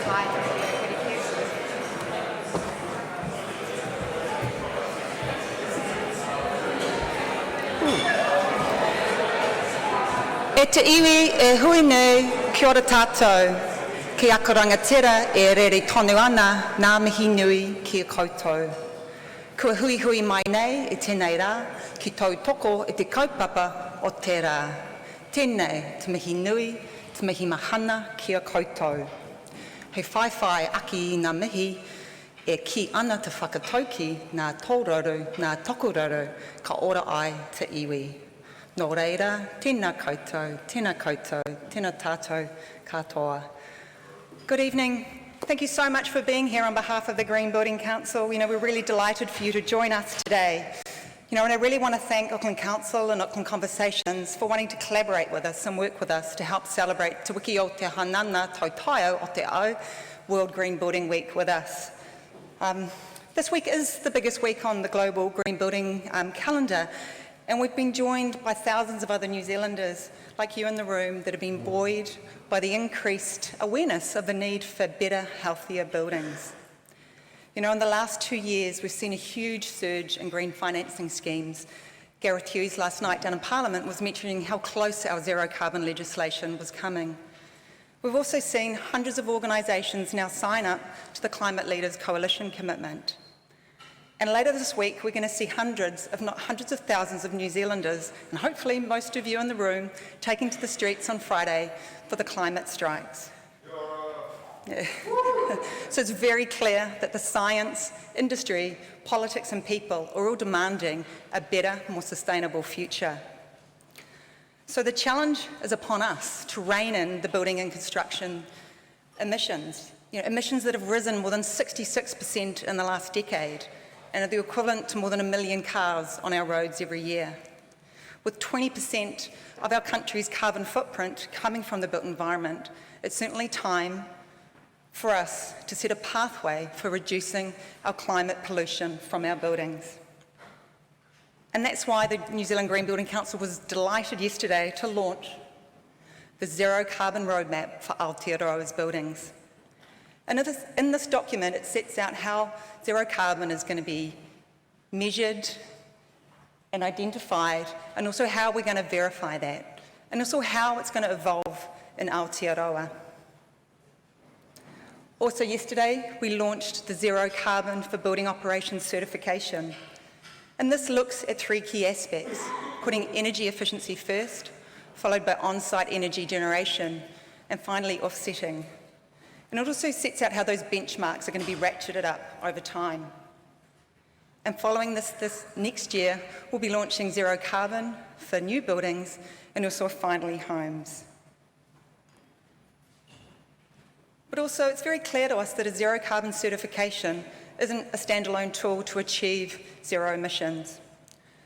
E te iwi e hui nei, kia ora tātou, ki a karangatira e rere tonu ana ngā mihi nui ki a koutou. Kua hui hui mai nei e tēnei rā, ki tau toko e te kaupapa o te rā. Tēnei, te mihi nui, te mihi mahana ki a koutou. Hei whai aki i ngā mihi e ki ana te whakatauki ngā tōraru, ngā tokoraru, ka ora ai te iwi. Nō reira, tēnā koutou, tēnā tātou katoa. Good evening. Thank you so much for being here on behalf of the Green Building Council. We're really delighted for you to join us today. And I really want to thank Auckland Council and Auckland Conversations for wanting to collaborate with us and work with us to help celebrate Te Wiki o Te Hanana Tautaiao o Te Ao World Green Building Week with us. This week is the biggest week on the global green building calendar. And we've been joined by thousands of other New Zealanders like you in the room that have been buoyed by the increased awareness of the need for better, healthier buildings. In the last 2 years, we've seen a huge surge in green financing schemes. Gareth Hughes last night down in Parliament was mentioning how close our zero carbon legislation was coming. We've also seen hundreds of organisations now sign up to the Climate Leaders Coalition commitment. And later this week, we're going to see hundreds, if not hundreds of thousands of New Zealanders, and hopefully most of you in the room, taking to the streets on Friday for the climate strikes. Yeah. So it's very clear that the science, industry, politics and people are all demanding a better, more sustainable future. So the challenge is upon us to rein in the building and construction emissions, emissions that have risen more than 66% in the last decade, and are the equivalent to more than 1 million cars on our roads every year. With 20% of our country's carbon footprint coming from the built environment, it's certainly time for us to set a pathway for reducing our climate pollution from our buildings. And that's why the New Zealand Green Building Council was delighted yesterday to launch the Zero Carbon Roadmap for Aotearoa's buildings. And in this document, it sets out how zero carbon is going to be measured and identified, and also how we're going to verify that, and also how it's going to evolve in Aotearoa. Also yesterday, we launched the Zero Carbon for Building Operations certification. And this looks at 3 key aspects: putting energy efficiency first, followed by on-site energy generation, and finally offsetting. And it also sets out how those benchmarks are going to be ratcheted up over time. And following this next year, we'll be launching zero carbon for new buildings and also finally homes. But also, it's very clear to us that a zero carbon certification isn't a standalone tool to achieve zero emissions.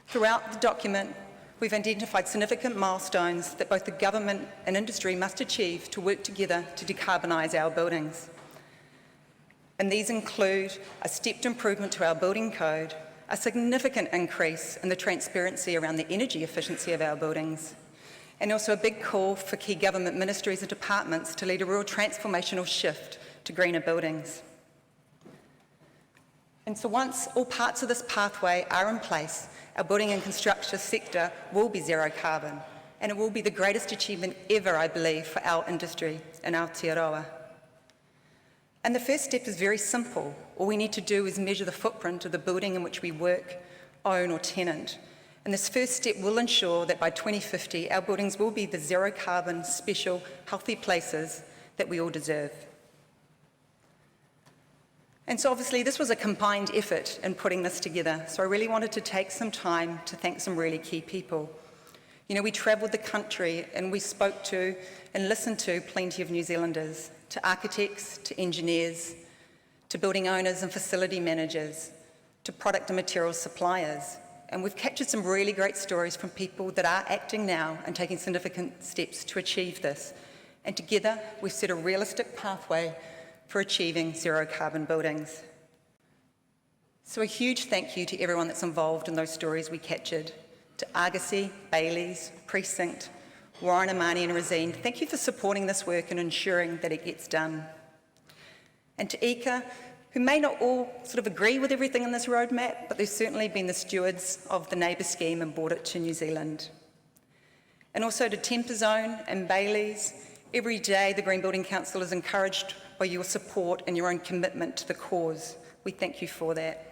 Throughout the document, we've identified significant milestones that both the government and industry must achieve to work together to decarbonise our buildings. And these include a stepped improvement to our building code, a significant increase in the transparency around the energy efficiency of our buildings, and also a big call for key government ministries and departments to lead a real transformational shift to greener buildings. And so once all parts of this pathway are in place, our building and construction sector will be zero carbon, and it will be the greatest achievement ever, I believe, for our industry in Aotearoa. And the first step is very simple. All we need to do is measure the footprint of the building in which we work, own or tenant. And this first step will ensure that by 2050, our buildings will be the zero carbon, special, healthy places that we all deserve. And so obviously this was a combined effort in putting this together. So I really wanted to take some time to thank some really key people. We travelled the country and we spoke to and listened to plenty of New Zealanders, to architects, to engineers, to building owners and facility managers, to product and materials suppliers. And we've captured some really great stories from people that are acting now and taking significant steps to achieve this. And together we've set a realistic pathway for achieving zero carbon buildings. So a huge thank you to everyone that's involved in those stories we captured. To Argosy, Baileys, Precinct, Warren, Amani and Resene, thank you for supporting this work and ensuring that it gets done. And to ICA, who may not all sort of agree with everything in this roadmap, but they've certainly been the stewards of the Neighbour scheme and brought it to New Zealand. And also to Temperzone and Bailey's, every day the Green Building Council is encouraged by your support and your own commitment to the cause. We thank you for that.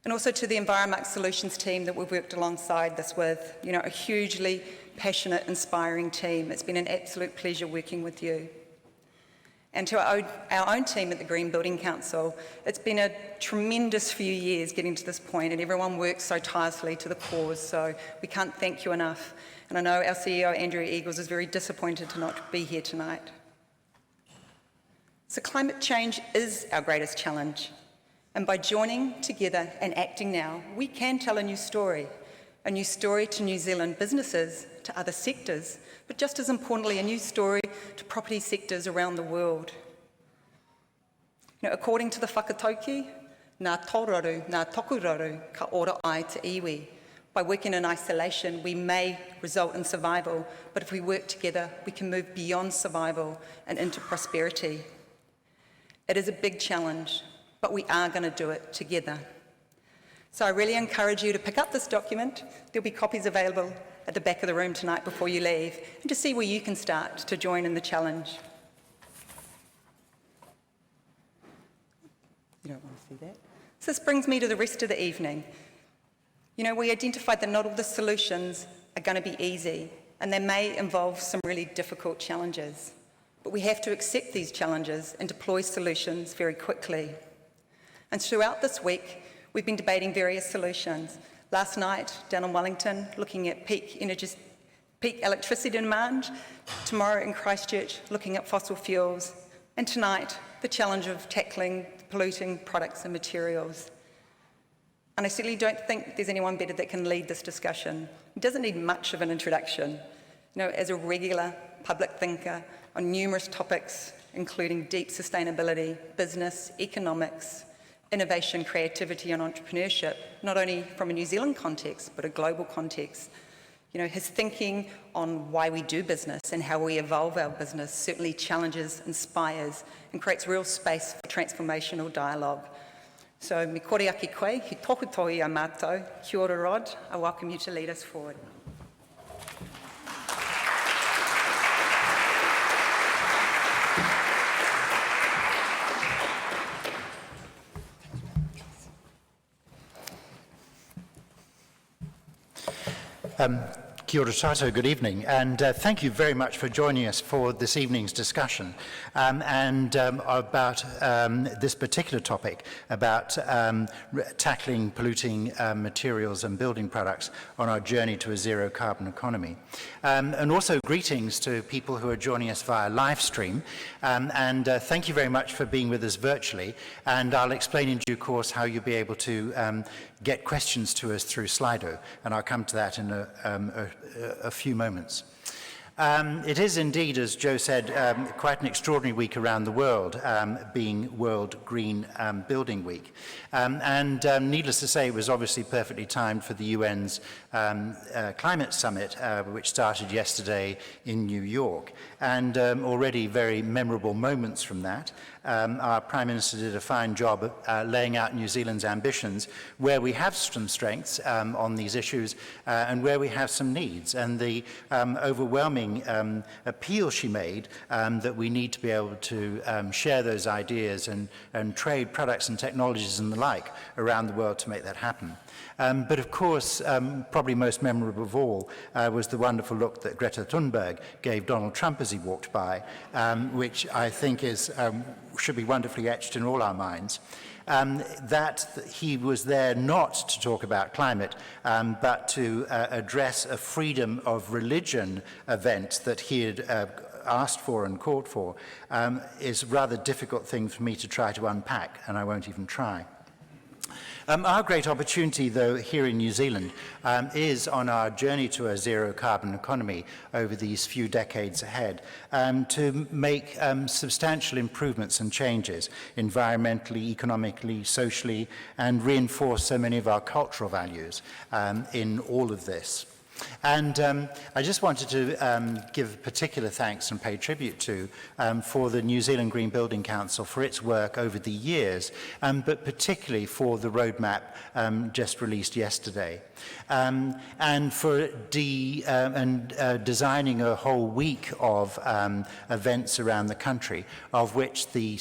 And also to the Enviromark Solutions team that we've worked alongside this with, a hugely passionate, inspiring team. It's been an absolute pleasure working with you. And to our own team at the Green Building Council, it's been a tremendous few years getting to this point, and everyone works so tirelessly to the cause, so we can't thank you enough. And I know our CEO, Andrea Eagles, is very disappointed to not be here tonight. So climate change is our greatest challenge, and by joining together and acting now, we can tell a new story to New Zealand businesses, to other sectors, but just as importantly, a new story to property sectors around the world. According to the whakatauki, nā tōraru, nā tokuraru, ka ora ai te iwi. By working in isolation, we may result in survival, but if we work together, we can move beyond survival and into prosperity. It is a big challenge, but we are going to do it together. So I really encourage you to pick up this document. There'll be copies available at the back of the room tonight before you leave, and to see where you can start to join in the challenge. You don't want to see that? So this brings me to the rest of the evening. We identified that not all the solutions are going to be easy, and they may involve some really difficult challenges. But we have to accept these challenges and deploy solutions very quickly. And throughout this week, we've been debating various solutions. Last night, down in Wellington, looking at peak electricity demand. Tomorrow in Christchurch, looking at fossil fuels. And tonight, the challenge of tackling polluting products and materials. And I certainly don't think there's anyone better that can lead this discussion. It doesn't need much of an introduction. As a regular public thinker on numerous topics, including deep sustainability, business, economics, innovation, creativity and entrepreneurship, not only from a New Zealand context, but a global context. His thinking on why we do business and how we evolve our business certainly challenges, inspires, and creates real space for transformational dialogue. So, me kore aki koe, he toku toi a mātou, kia ora Rod, I welcome you to lead us forward. Kia ora tātou, good evening, and thank you very much for joining us for this evening's discussion about this particular topic, about tackling polluting materials and building products on our journey to a zero carbon economy. And also greetings to people who are joining us via live stream, and thank you very much for being with us virtually, and I'll explain in due course how you'll be able to get questions to us through Slido, and I'll come to that in a few moments. It is indeed, as Joe said, quite an extraordinary week around the world, being World Green Building Week. Needless to say, it was obviously perfectly timed for the UN's climate summit, which started yesterday in New York. And already very memorable moments from that. Our Prime Minister did a fine job laying out New Zealand's ambitions, where we have some strengths on these issues and where we have some needs. And the overwhelming appeal she made that we need to be able to share those ideas and trade products and technologies and the like around the world to make that happen. But of course, probably most memorable of all was the wonderful look that Greta Thunberg gave Donald Trump as he walked by, which I think should be wonderfully etched in all our minds. That he was there not to talk about climate, but to address a freedom of religion event that he had asked for and called for, is a rather difficult thing for me to try to unpack, and I won't even try. Our great opportunity, though, here in New Zealand is on our journey to a zero carbon economy over these few decades ahead to make substantial improvements and changes environmentally, economically, socially, and reinforce so many of our cultural values in all of this. And I just wanted to give particular thanks and pay tribute to for the New Zealand Green Building Council for its work over the years, but particularly for the roadmap just released yesterday. And for designing a whole week of events around the country, of which the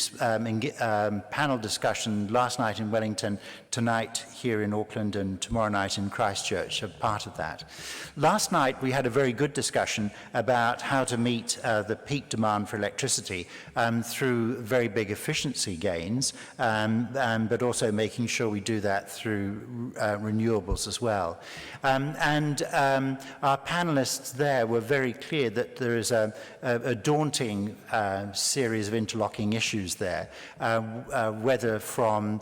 panel discussion last night in Wellington, tonight here in Auckland, and tomorrow night in Christchurch are part of that. Last night we had a very good discussion about how to meet the peak demand for electricity through very big efficiency gains, but also making sure we do that through renewables as well. Our panelists there were very clear that there is a daunting series of interlocking issues there, whether from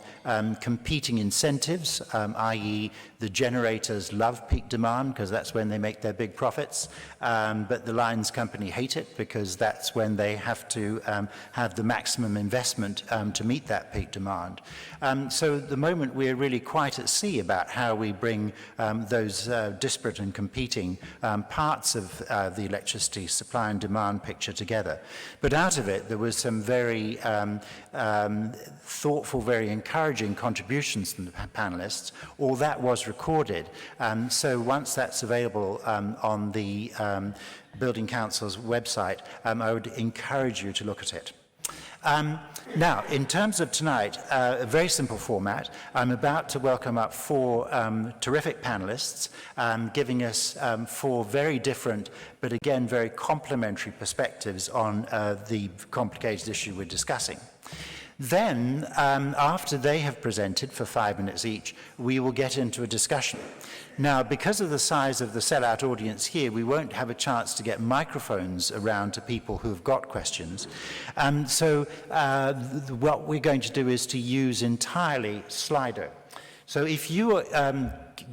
competing incentives, i.e. the generators love peak demand because that's when they make their big profits, but the lines company hate it because that's when they have to have the maximum investment to meet that peak demand. So at the moment we're really quite at sea about how we bring those disparate and competing parts of the electricity supply and demand picture together. But out of it there was some very thoughtful, very encouraging contributions from the panelists. All that was recorded. So once that's available on the Building Council's website, I would encourage you to look at it. Now, in terms of tonight, a very simple format. I'm about to welcome up four terrific panelists, giving us four very different, but again, very complementary perspectives on the complicated issue we're discussing. Then, after they have presented for 5 minutes each, we will get into a discussion. Now, because of the size of the sellout audience here, we won't have a chance to get microphones around to people who have got questions. So what we're going to do is to use entirely Slido. So if you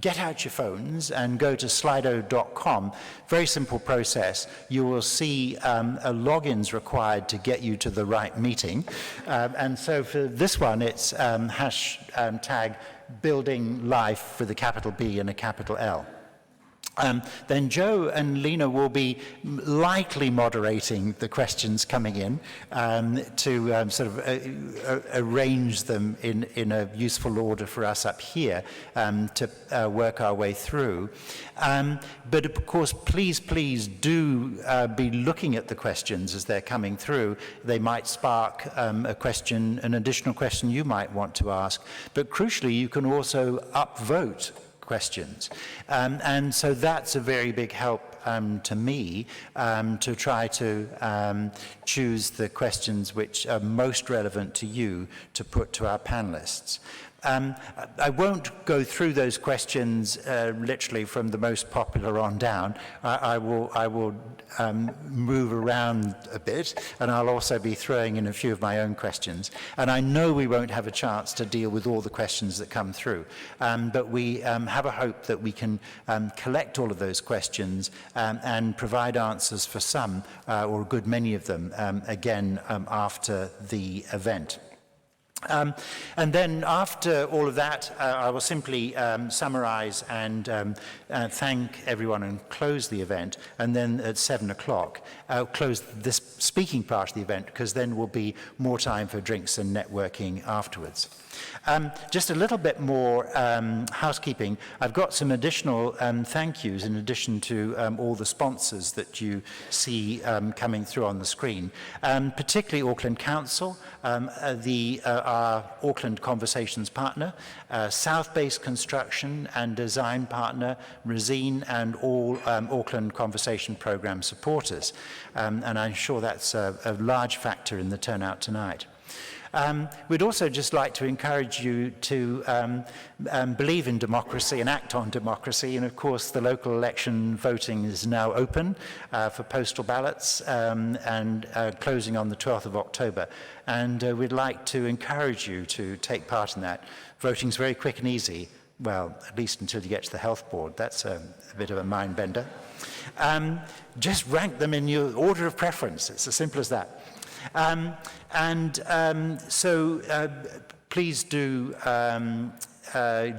get out your phones and go to slido.com, very simple process. You will see a logins required to get you to the right meeting. And so for this one, it's hashtag building life with a capital B and a capital L. Then Joe and Lena will be likely moderating the questions coming in to sort of arrange them in a useful order for us up here to work our way through. But of course, please do be looking at the questions as they're coming through. They might spark a question, an additional question you might want to ask. But crucially, you can also upvote questions. And so that's a very big help to me to try to choose the questions which are most relevant to you to put to our panelists. I won't go through those questions literally from the most popular on down. I will move around a bit, and I'll also be throwing in a few of my own questions. And I know we won't have a chance to deal with all the questions that come through, but we have a hope that we can collect all of those questions and provide answers for some, or a good many of them, again after the event. And then after all of that, I will simply summarize and thank everyone and close the event. And then at 7 o'clock, close this speaking part of the event, because then will be more time for drinks and networking afterwards. Just a little bit more housekeeping. I've got some additional thank yous in addition to all the sponsors that you see coming through on the screen, particularly Auckland Council, our Auckland Conversations partner, South Base Construction and Design partner, Resine, and all Auckland Conversation Programme supporters. And I'm sure that's a large factor in the turnout tonight. We'd also just like to encourage you to believe in democracy and act on democracy. And of course, the local election voting is now open for postal ballots and closing on the 12th of October. And we'd like to encourage you to take part in that. Voting's very quick and easy. Well, at least until you get to the health board. That's a bit of a mind bender. Just rank them in your order of preference. It's as simple as that. So please do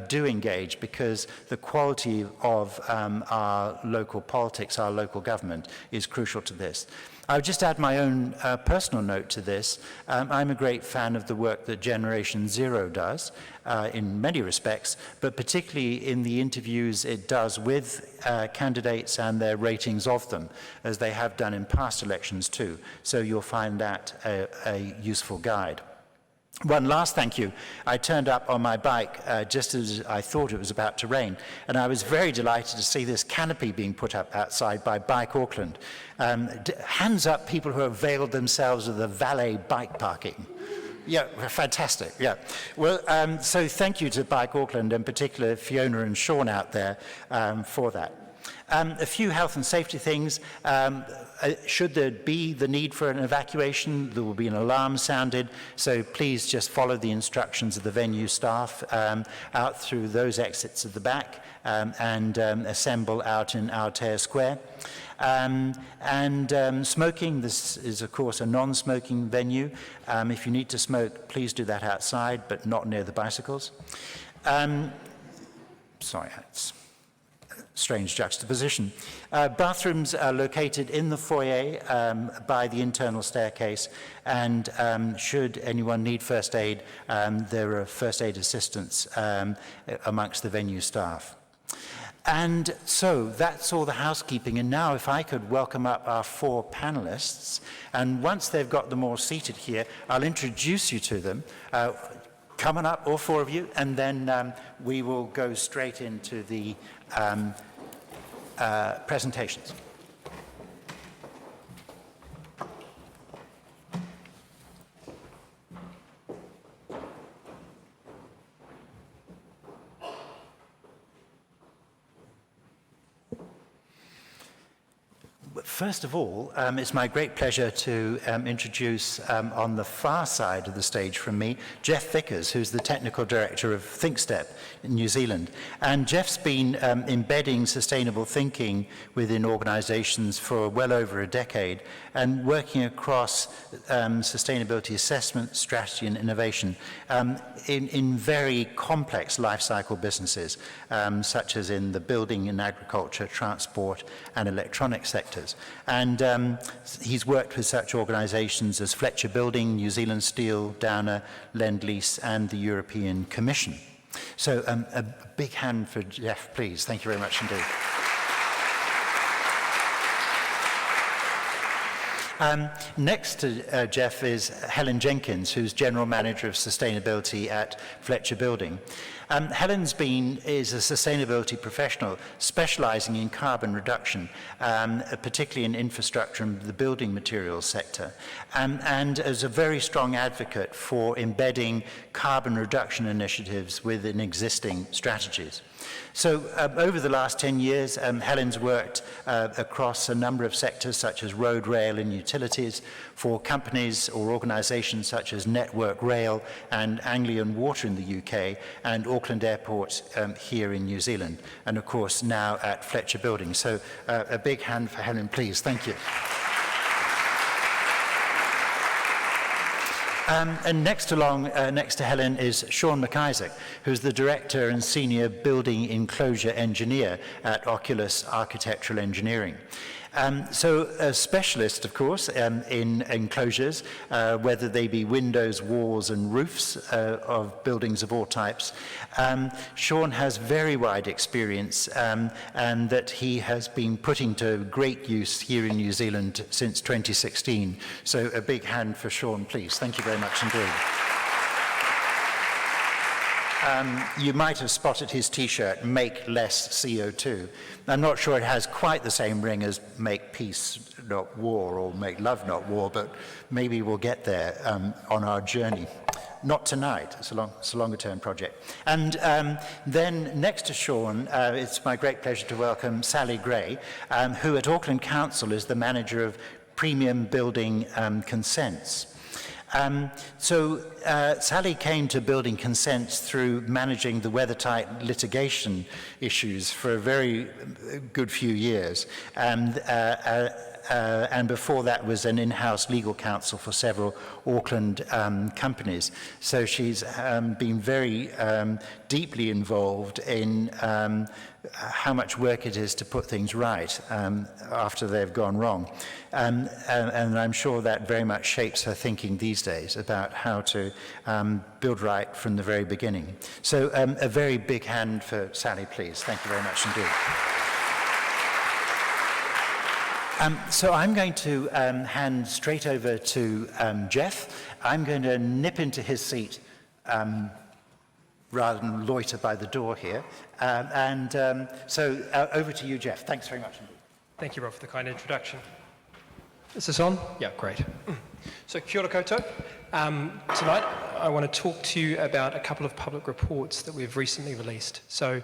do engage, because the quality of our local politics, our local government, is crucial to this. I would just add my own personal note to this. I'm a great fan of the work that Generation Zero does in many respects, but particularly in the interviews it does with candidates and their ratings of them, as they have done in past elections too. So you'll find that a useful guide. One last thank you. I turned up on my bike just as I thought it was about to rain, and I was very delighted to see this canopy being put up outside by Bike Auckland. Hands up people who have availed themselves of the valet bike parking. Yeah, fantastic, yeah. Well, so thank you to Bike Auckland, in particular Fiona and Sean out there for that. A few health and safety things. Should there be the need for an evacuation, there will be an alarm sounded, so please just follow the instructions of the venue staff out through those exits at the back and assemble out in Aotea Square. Smoking, this is of course a non-smoking venue. If you need to smoke, please do that outside, but not near the bicycles. Sorry, it's strange juxtaposition. Bathrooms are located in the foyer by the internal staircase, and should anyone need first aid, there are first aid assistants amongst the venue staff. And so that's all the housekeeping, and now if I could welcome up our four panelists, and once they've got them all seated here, I'll introduce you to them. Come on up, all four of you, and then we will go straight into the presentations. First of all, it's my great pleasure to introduce on the far side of the stage from me, Jeff Vickers, who's the Technical Director of ThinkStep in New Zealand. And Jeff's been embedding sustainable thinking within organizations for well over a decade and working across sustainability assessment, strategy and innovation in very complex life cycle businesses, such as in the building and agriculture, transport and electronic sectors. And he's worked with such organizations as Fletcher Building, New Zealand Steel, Downer, Lend-Lease and the European Commission. So a big hand for Jeff, please. Thank you very much indeed. Next to Jeff is Helen Jenkins, who's General Manager of Sustainability at Fletcher Building. Helen's is a sustainability professional specializing in carbon reduction, particularly in infrastructure and the building materials sector, and as a very strong advocate for embedding carbon reduction initiatives within existing strategies. So over the last 10 years, Helen's worked across a number of sectors such as road, rail and utilities for companies or organisations such as Network Rail and Anglian Water in the UK and Auckland Airport here in New Zealand, and of course now at Fletcher Building. So a big hand for Helen, please. Thank you. And next to Helen is Sean McIsaac, who's the Director and Senior Building Enclosure Engineer at Oculus Architectural Engineering. So a specialist, of course, in enclosures, whether they be windows, walls and roofs of buildings of all types. Sean has very wide experience and that he has been putting to great use here in New Zealand since 2016. So a big hand for Sean, please. Thank you very much indeed. You might have spotted his t-shirt, Make Less CO2. I'm not sure it has quite the same ring as Make Peace Not War or Make Love Not War, but maybe we'll get there on our journey. Not tonight, it's a longer term project. And then next to Sean, it's my great pleasure to welcome Sally Gray, who at Auckland Council is the manager of Premium Building Consents. Sally came to building consents through managing the weathertight litigation issues for a very good few years, and and before that was an in-house legal counsel for several Auckland companies. So she's been very deeply involved in how much work it is to put things right after they've gone wrong. And I'm sure that very much shapes her thinking these days about how to build right from the very beginning. So a very big hand for Sally, please. Thank you very much indeed. So I'm going to hand straight over to Jeff. I'm going to nip into his seat rather than loiter by the door here. So over to you, Jeff. Thanks very much indeed. Thank you, Rob, for the kind introduction. Is this on? Yeah, great. So kia ora koutou. Tonight, I want to talk to you about a couple of public reports that we've recently released. So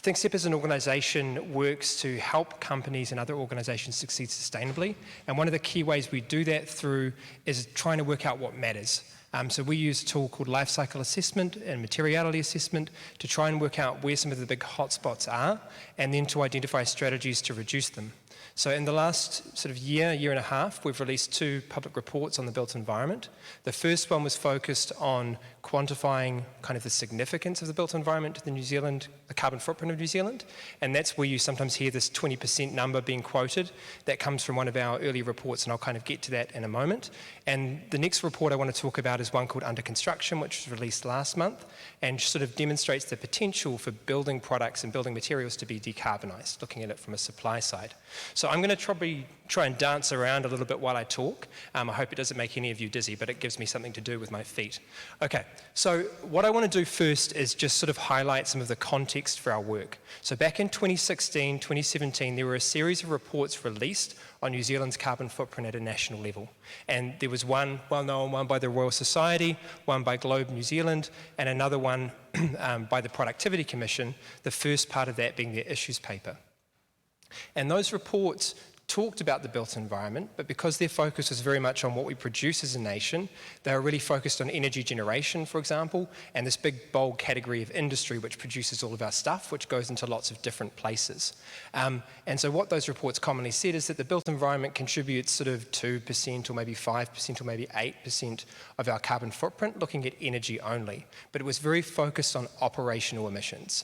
ThinkStep as an organisation works to help companies and other organisations succeed sustainably. And one of the key ways we do that through is trying to work out what matters. So we use a tool called life cycle assessment and materiality assessment to try and work out where some of the big hotspots are, and then to identify strategies to reduce them. So in the last sort of year and a half, we've released 2 public reports on the built environment. The first one was focused on quantifying kind of the significance of the built environment to the carbon footprint of New Zealand. And that's where you sometimes hear this 20% number being quoted. That comes from one of our early reports, and I'll kind of get to that in a moment. And the next report I want to talk about is one called Under Construction, which was released last month, and sort of demonstrates the potential for building products and building materials to be decarbonised, looking at it from a supply side. So I'm going to try and dance around a little bit while I talk. I hope it doesn't make any of you dizzy, but it gives me something to do with my feet. Okay, so what I want to do first is just sort of highlight some of the context for our work. So back in 2016, 2017, there were a series of reports released on New Zealand's carbon footprint at a national level. And there was one well-known one by the Royal Society, one by Globe New Zealand, and another one by the Productivity Commission, the first part of that being their issues paper. And those reports talked about the built environment, but because their focus was very much on what we produce as a nation, they were really focused on energy generation, for example, and this big, bold category of industry which produces all of our stuff, which goes into lots of different places. And so what those reports commonly said is that the built environment contributes sort of 2% or maybe 5% or maybe 8% of our carbon footprint, looking at energy only. But it was very focused on operational emissions.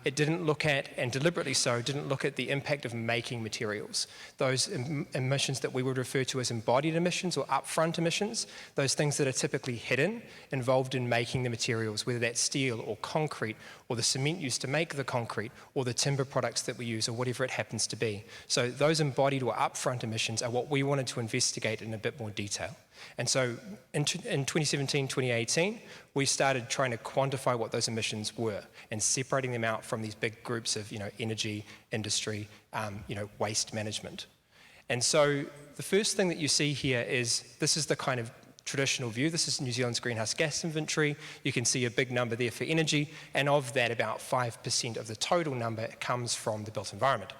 It didn't look at, and deliberately so, didn't look at the impact of making materials. Those emissions that we would refer to as embodied emissions or upfront emissions, those things that are typically hidden, involved in making the materials, whether that's steel or concrete, or the cement used to make the concrete, or the timber products that we use, or whatever it happens to be. So those embodied or upfront emissions are what we wanted to investigate in a bit more detail. And so in 2017, 2018, we started trying to quantify what those emissions were and separating them out from these big groups of, energy, industry, waste management. And so the first thing that you see here is, this is the kind of traditional view. This is New Zealand's greenhouse gas inventory. You can see a big number there for energy, and of that, about 5% of the total number comes from the built environment.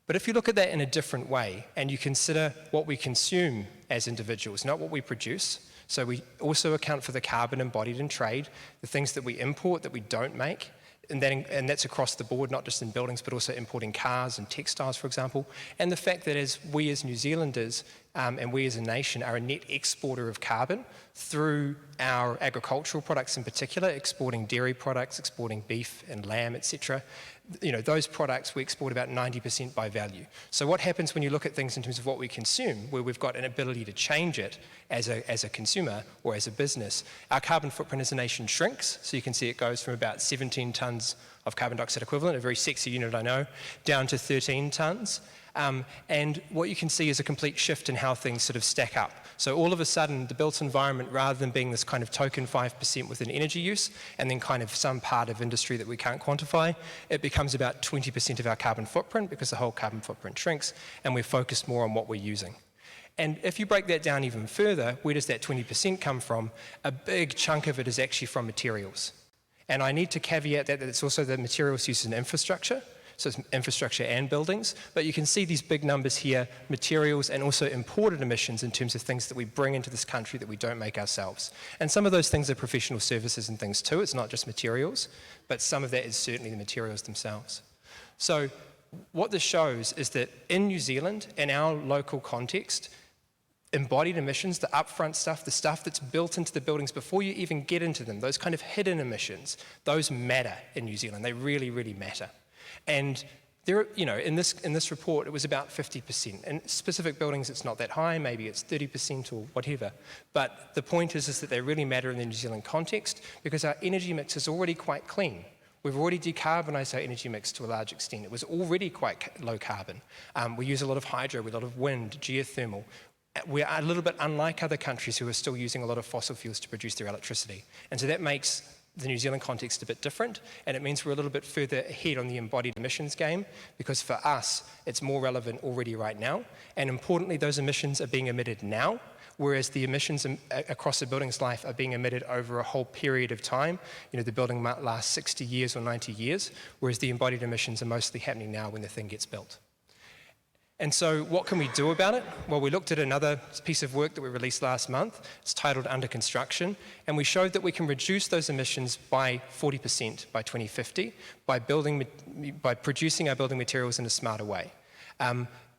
But if you look at that in a different way, and you consider what we consume as individuals, not what we produce, so we also account for the carbon embodied in trade, the things that we import that we don't make, and that's across the board, not just in buildings, but also importing cars and textiles, for example, and the fact that we as New Zealanders and we as a nation are a net exporter of carbon through our agricultural products in particular, exporting dairy products, exporting beef and lamb, etc. Those products we export about 90% by value. So what happens when you look at things in terms of what we consume, where we've got an ability to change it as a consumer or as a business? Our carbon footprint as a nation shrinks. So you can see it goes from about 17 tonnes of carbon dioxide equivalent, a very sexy unit I know, down to 13 tonnes. And what you can see is a complete shift in how things sort of stack up. So all of a sudden, the built environment, rather than being this kind of token 5% within energy use, and then kind of some part of industry that we can't quantify, it becomes about 20% of our carbon footprint, because the whole carbon footprint shrinks, and we're focused more on what we're using. And if you break that down even further, where does that 20% come from? A big chunk of it is actually from materials. And I need to caveat that it's also the materials used in infrastructure. So it's infrastructure and buildings, but you can see these big numbers here, materials and also imported emissions in terms of things that we bring into this country that we don't make ourselves. And some of those things are professional services and things too. It's not just materials, but some of that is certainly the materials themselves. So what this shows is that in New Zealand, in our local context, embodied emissions, the upfront stuff, the stuff that's built into the buildings before you even get into them, those kind of hidden emissions, those matter in New Zealand. They really, really matter. And there, in this report, it was about 50%. In specific buildings, it's not that high. Maybe it's 30% or whatever. But the point is that they really matter in the New Zealand context because our energy mix is already quite clean. We've already decarbonised our energy mix to a large extent. It was already quite low carbon. We use a lot of hydro, a lot of wind, geothermal. We're a little bit unlike other countries who are still using a lot of fossil fuels to produce their electricity. And so that makes the New Zealand context a bit different, and it means we're a little bit further ahead on the embodied emissions game, because for us, it's more relevant already right now. And importantly, those emissions are being emitted now, whereas the emissions across the building's life are being emitted over a whole period of time. The building might last 60 years or 90 years, whereas the embodied emissions are mostly happening now when the thing gets built. And so what can we do about it? Well, we looked at another piece of work that we released last month. It's titled Under Construction, and we showed that we can reduce those emissions by 40% by 2050 by producing our building materials in a smarter way.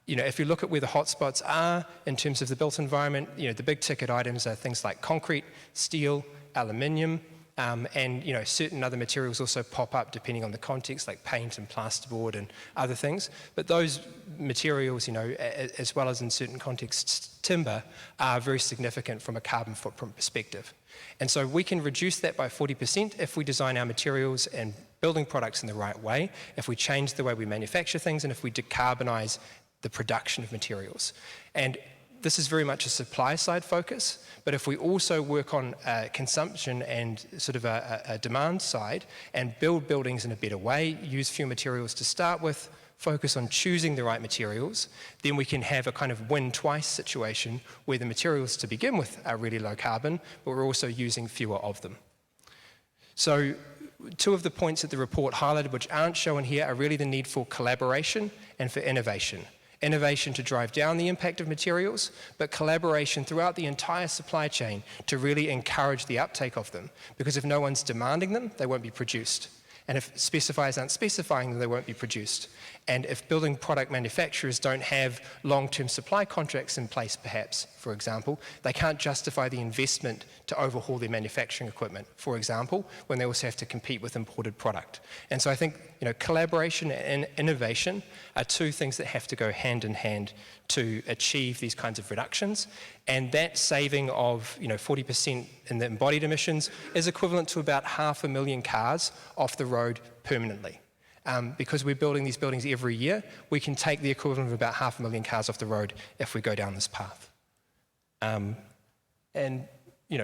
If you look at where the hotspots are in terms of the built environment, the big ticket items are things like concrete, steel, aluminium, and certain other materials also pop up depending on the context, like paint and plasterboard and other things. But those materials, as well as in certain contexts, timber, are very significant from a carbon footprint perspective. And so we can reduce that by 40% if we design our materials and building products in the right way, if we change the way we manufacture things, and if we decarbonize the production of materials. And this is very much a supply side focus, but if we also work on consumption and sort of a demand side and build buildings in a better way, use fewer materials to start with, focus on choosing the right materials, then we can have a kind of win twice situation where the materials to begin with are really low carbon, but we're also using fewer of them. So two of the points that the report highlighted which aren't shown here are really the need for collaboration and for innovation. Innovation to drive down the impact of materials, but collaboration throughout the entire supply chain to really encourage the uptake of them. Because if no one's demanding them, they won't be produced. And if specifiers aren't specifying them, they won't be produced. And if building product manufacturers don't have long-term supply contracts in place, perhaps, for example, they can't justify the investment to overhaul their manufacturing equipment, for example, when they also have to compete with imported product. And so I think, collaboration and innovation are two things that have to go hand in hand to achieve these kinds of reductions. And that saving of 40% in the embodied emissions is equivalent to about 500,000 cars off the road permanently. Because we're building these buildings every year, we can take the equivalent of about 500,000 cars off the road if we go down this path.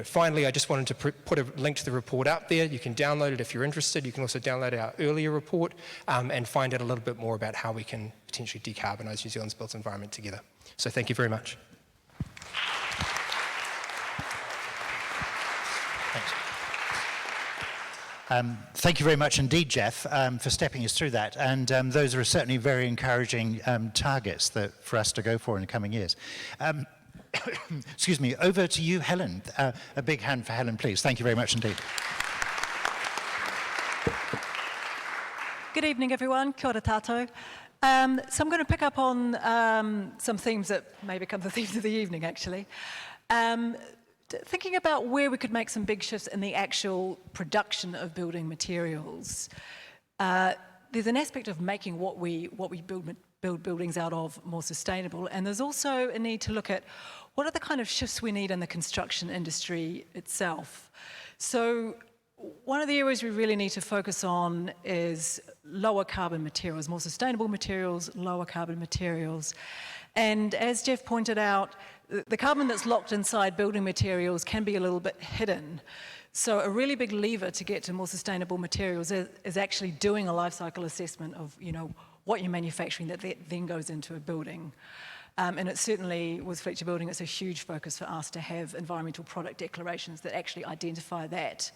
Finally, I just wanted to put a link to the report up there. You can download it if you're interested. You can also download our earlier report and find out a little bit more about how we can potentially decarbonise New Zealand's built environment together. So thank you very much. Thanks. Thank you very much indeed, Jeff, for stepping us through that. And those are certainly very encouraging targets for us to go for in the coming years. Excuse me, over to you, Helen. A big hand for Helen, please. Thank you very much indeed. Good evening, everyone. Kia ora tātou. So I'm going to pick up on some themes that may become the themes of the evening, actually. Thinking about where we could make some big shifts in the actual production of building materials. There's an aspect of making what we build buildings out of more sustainable, and there's also a need to look at what are the kind of shifts we need in the construction industry itself. So one of the areas we really need to focus on is lower carbon materials, more sustainable materials, lower carbon materials. And as Jeff pointed out, the carbon that's locked inside building materials can be a little bit hidden. So a really big lever to get to more sustainable materials is actually doing a life cycle assessment of, what you're manufacturing that then goes into a building. And it certainly, with Fletcher Building, it's a huge focus for us to have environmental product declarations that actually identify that.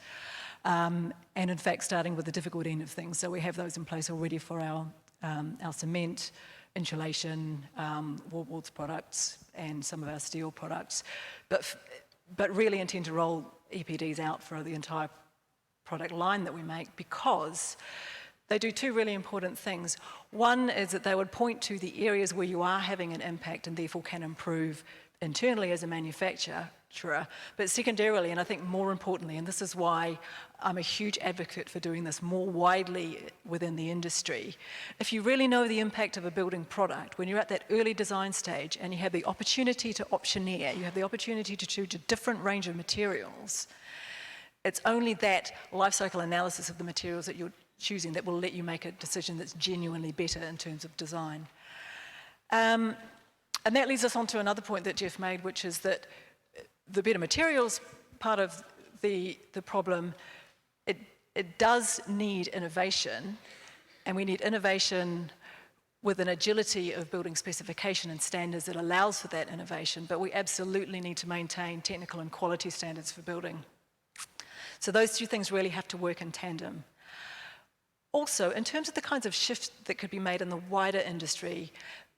And in fact, starting with the difficult end of things. So we have those in place already for our cement, insulation, wallboards products, and some of our steel products. But really intend to roll EPDs out for the entire product line that we make, because they do two really important things. One is that they would point to the areas where you are having an impact and therefore can improve internally as a manufacturer. But secondarily, and I think more importantly, and this is why I'm a huge advocate for doing this more widely within the industry, if you really know the impact of a building product, when you're at that early design stage and you have the opportunity to optioneer, you have the opportunity to choose a different range of materials, it's only that life cycle analysis of the materials that you're choosing that will let you make a decision that's genuinely better in terms of design. And that leads us on to another point that Jeff made, which is that the better materials part of the problem, it does need innovation, and we need innovation with an agility of building specification and standards that allows for that innovation, but we absolutely need to maintain technical and quality standards for building. So those two things really have to work in tandem. Also, in terms of the kinds of shifts that could be made in the wider industry,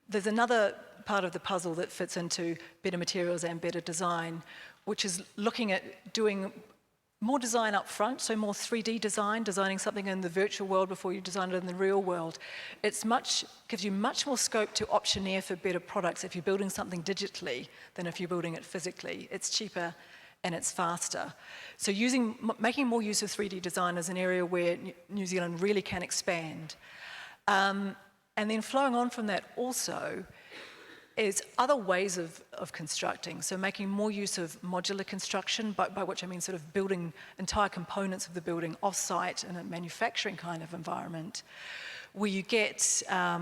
there's another part of the puzzle that fits into better materials and better design, which is looking at doing more design up front, so more 3D design, designing something in the virtual world before you design it in the real world. Gives you much more scope to optioneer for better products if you're building something digitally than if you're building it physically. It's cheaper and it's faster. So making more use of 3D design is an area where New Zealand really can expand. And then flowing on from that also is other ways of constructing. So making more use of modular construction, by which I mean sort of building entire components of the building off-site in a manufacturing kind of environment, where you get a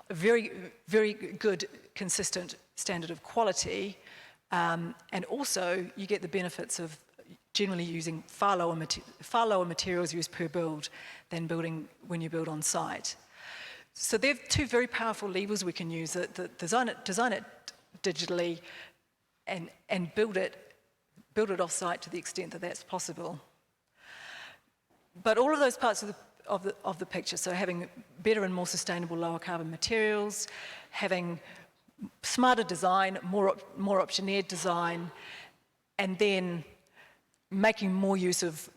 very, very good, consistent standard of quality, and also you get the benefits of generally using far lower materials used per build than building when you build on site. So there are two very powerful levers we can use: that design it digitally, and build it off-site to the extent that that's possible. But all of those parts of the picture, so having better and more sustainable, lower carbon materials, having smarter design, more optioneered design, and then making more use of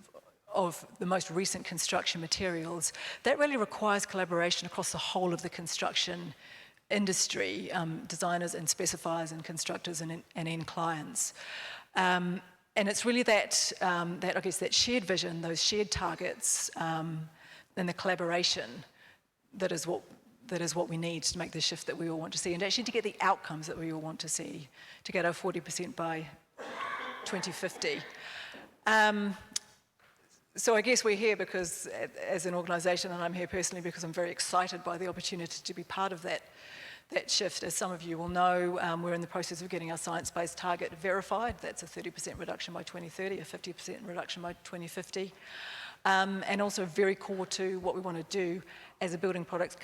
the most recent construction materials, that really requires collaboration across the whole of the construction industry, designers and specifiers and constructors and end clients. And it's really that I guess that shared vision, those shared targets, and the collaboration that is what we need to make the shift that we all want to see, and actually to get the outcomes that we all want to see, to get our 40% by 2050. So I guess we're here because, as an organisation, and I'm here personally because I'm very excited by the opportunity to be part of that shift. As some of you will know, we're in the process of getting our science-based target verified. That's a 30% reduction by 2030, a 50% reduction by 2050. And also very core to what we want to do as a building products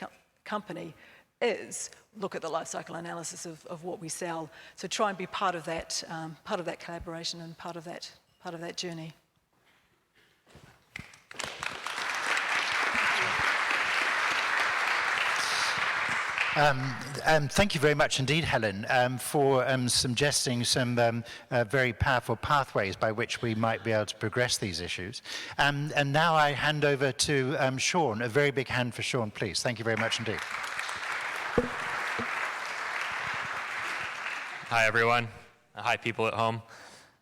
company is look at the life cycle analysis of what we sell. So try and be part of that collaboration and part of that journey. Thank you very much indeed, Helen, for suggesting some very powerful pathways by which we might be able to progress these issues. And now I hand over to Sean. A very big hand for Sean, please. Thank you very much indeed. Hi, everyone. Hi, people at home.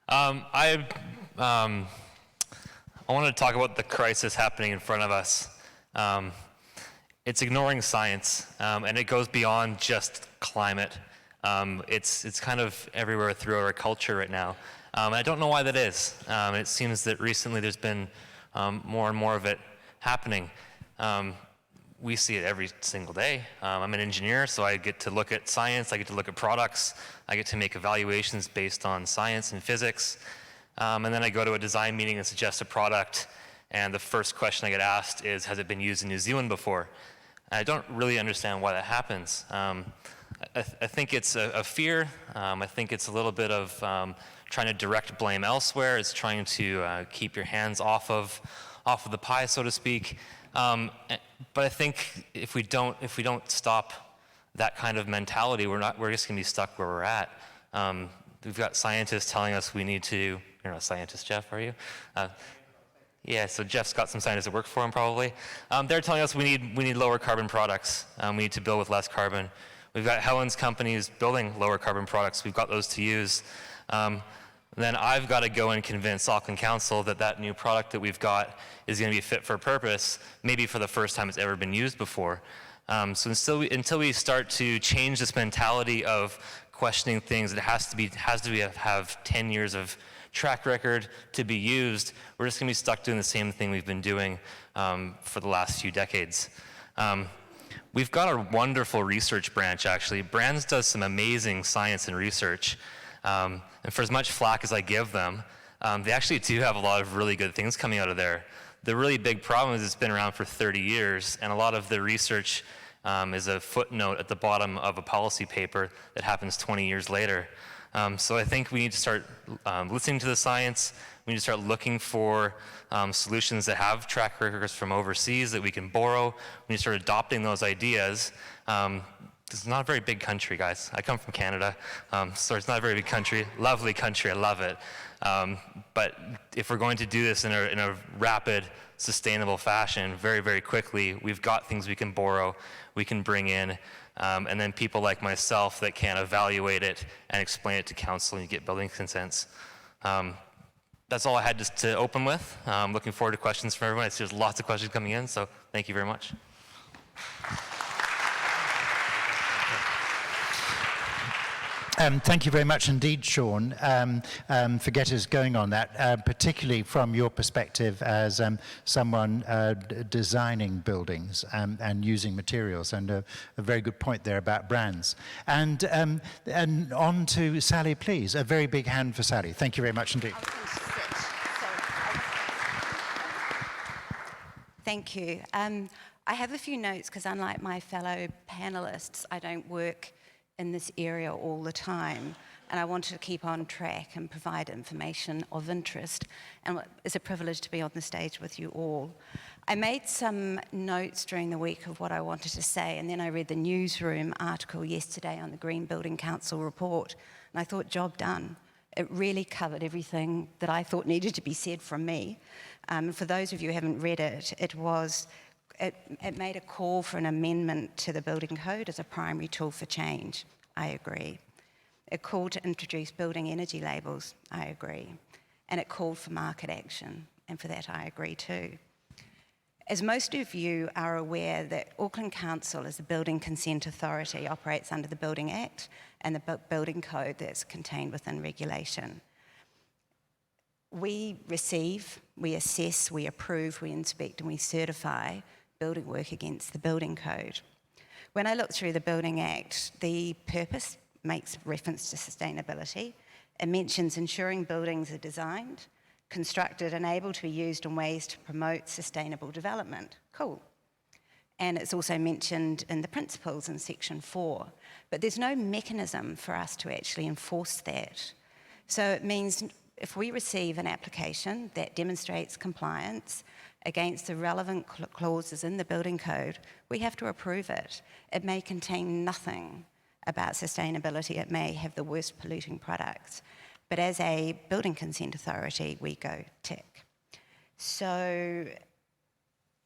I wanted to talk about the crisis happening in front of us. It's ignoring science, and it goes beyond just climate. It's kind of everywhere through our culture right now. I don't know why that is. It seems that recently there's been more and more of it happening. We see it every single day. I'm an engineer, so I get to look at science, I get to look at products, I get to make evaluations based on science and physics. And then I go to a design meeting and suggest a product, and the first question I get asked is, has it been used in New Zealand before? I don't really understand why that happens. I think it's a fear. I think it's a little bit of trying to direct blame elsewhere. It's trying to keep your hands off of the pie, so to speak. But I think if we don't stop that kind of mentality, we're just going to be stuck where we're at. We've got scientists telling us we need to. You're not a scientist, Jeff, are you? Yeah, so Jeff's got some scientists that work for him probably. They're telling us we need lower carbon products. We need to build with less carbon. We've got Helen's companies building lower carbon products. We've got those to use. Then I've got to go and convince Auckland Council that that new product that we've got is going to be fit for purpose, maybe for the first time it's ever been used before. So until we start to change this mentality of questioning things, it has to have 10 years of track record to be used, we're just going to be stuck doing the same thing we've been doing for the last few decades. We've got a wonderful research branch, actually. Brands does some amazing science and research. And for as much flack as I give them, they actually do have a lot of really good things coming out of there. The really big problem is it's been around for 30 years, and a lot of the research is a footnote at the bottom of a policy paper that happens 20 years later. So I think we need to start listening to the science. We need to start looking for solutions that have track records from overseas that we can borrow. We need to start adopting those ideas. This is not a very big country, guys. I come from Canada, so it's not a very big country. Lovely country, I love it. But if we're going to do this in a rapid, sustainable fashion, very, very quickly, we've got things we can borrow, we can bring in, and then people like myself that can evaluate it and explain it to council and get building consents. That's all I had to open with. I'm looking forward to questions from everyone. I see there's lots of questions coming in, so thank you very much. Thank you very much indeed, Sean, for getting us going on that, particularly from your perspective as someone designing buildings and using materials, and a very good point there about brands. And on to Sally, please. A very big hand for Sally. Thank you very much indeed. Thank you. I have a few notes because unlike my fellow panelists, I don't work in this area all the time, and I wanted to keep on track and provide information of interest, and it's a privilege to be on the stage with you all. I made some notes during the week of what I wanted to say, and then I read the newsroom article yesterday on the Green Building Council report, and I thought, job done. It really covered everything that I thought needed to be said from me. For those of you who haven't read it, it made a call for an amendment to the building code as a primary tool for change. I agree. It called to introduce building energy labels. I agree. And it called for market action. And for that, I agree too. As most of you are aware, that Auckland Council as the building consent authority operates under the Building Act and the building code that's contained within regulation. We receive, we assess, we approve, we inspect and we certify building work against the building code. When I look through the Building Act, the purpose makes reference to sustainability. It mentions ensuring buildings are designed, constructed and able to be used in ways to promote sustainable development. Cool. And it's also mentioned in the principles in section 4, but there's no mechanism for us to actually enforce that. So it means if we receive an application that demonstrates compliance against the relevant clauses in the building code, we have to approve it. It may contain nothing about sustainability. It may have the worst polluting products. But as a building consent authority, we go tick. So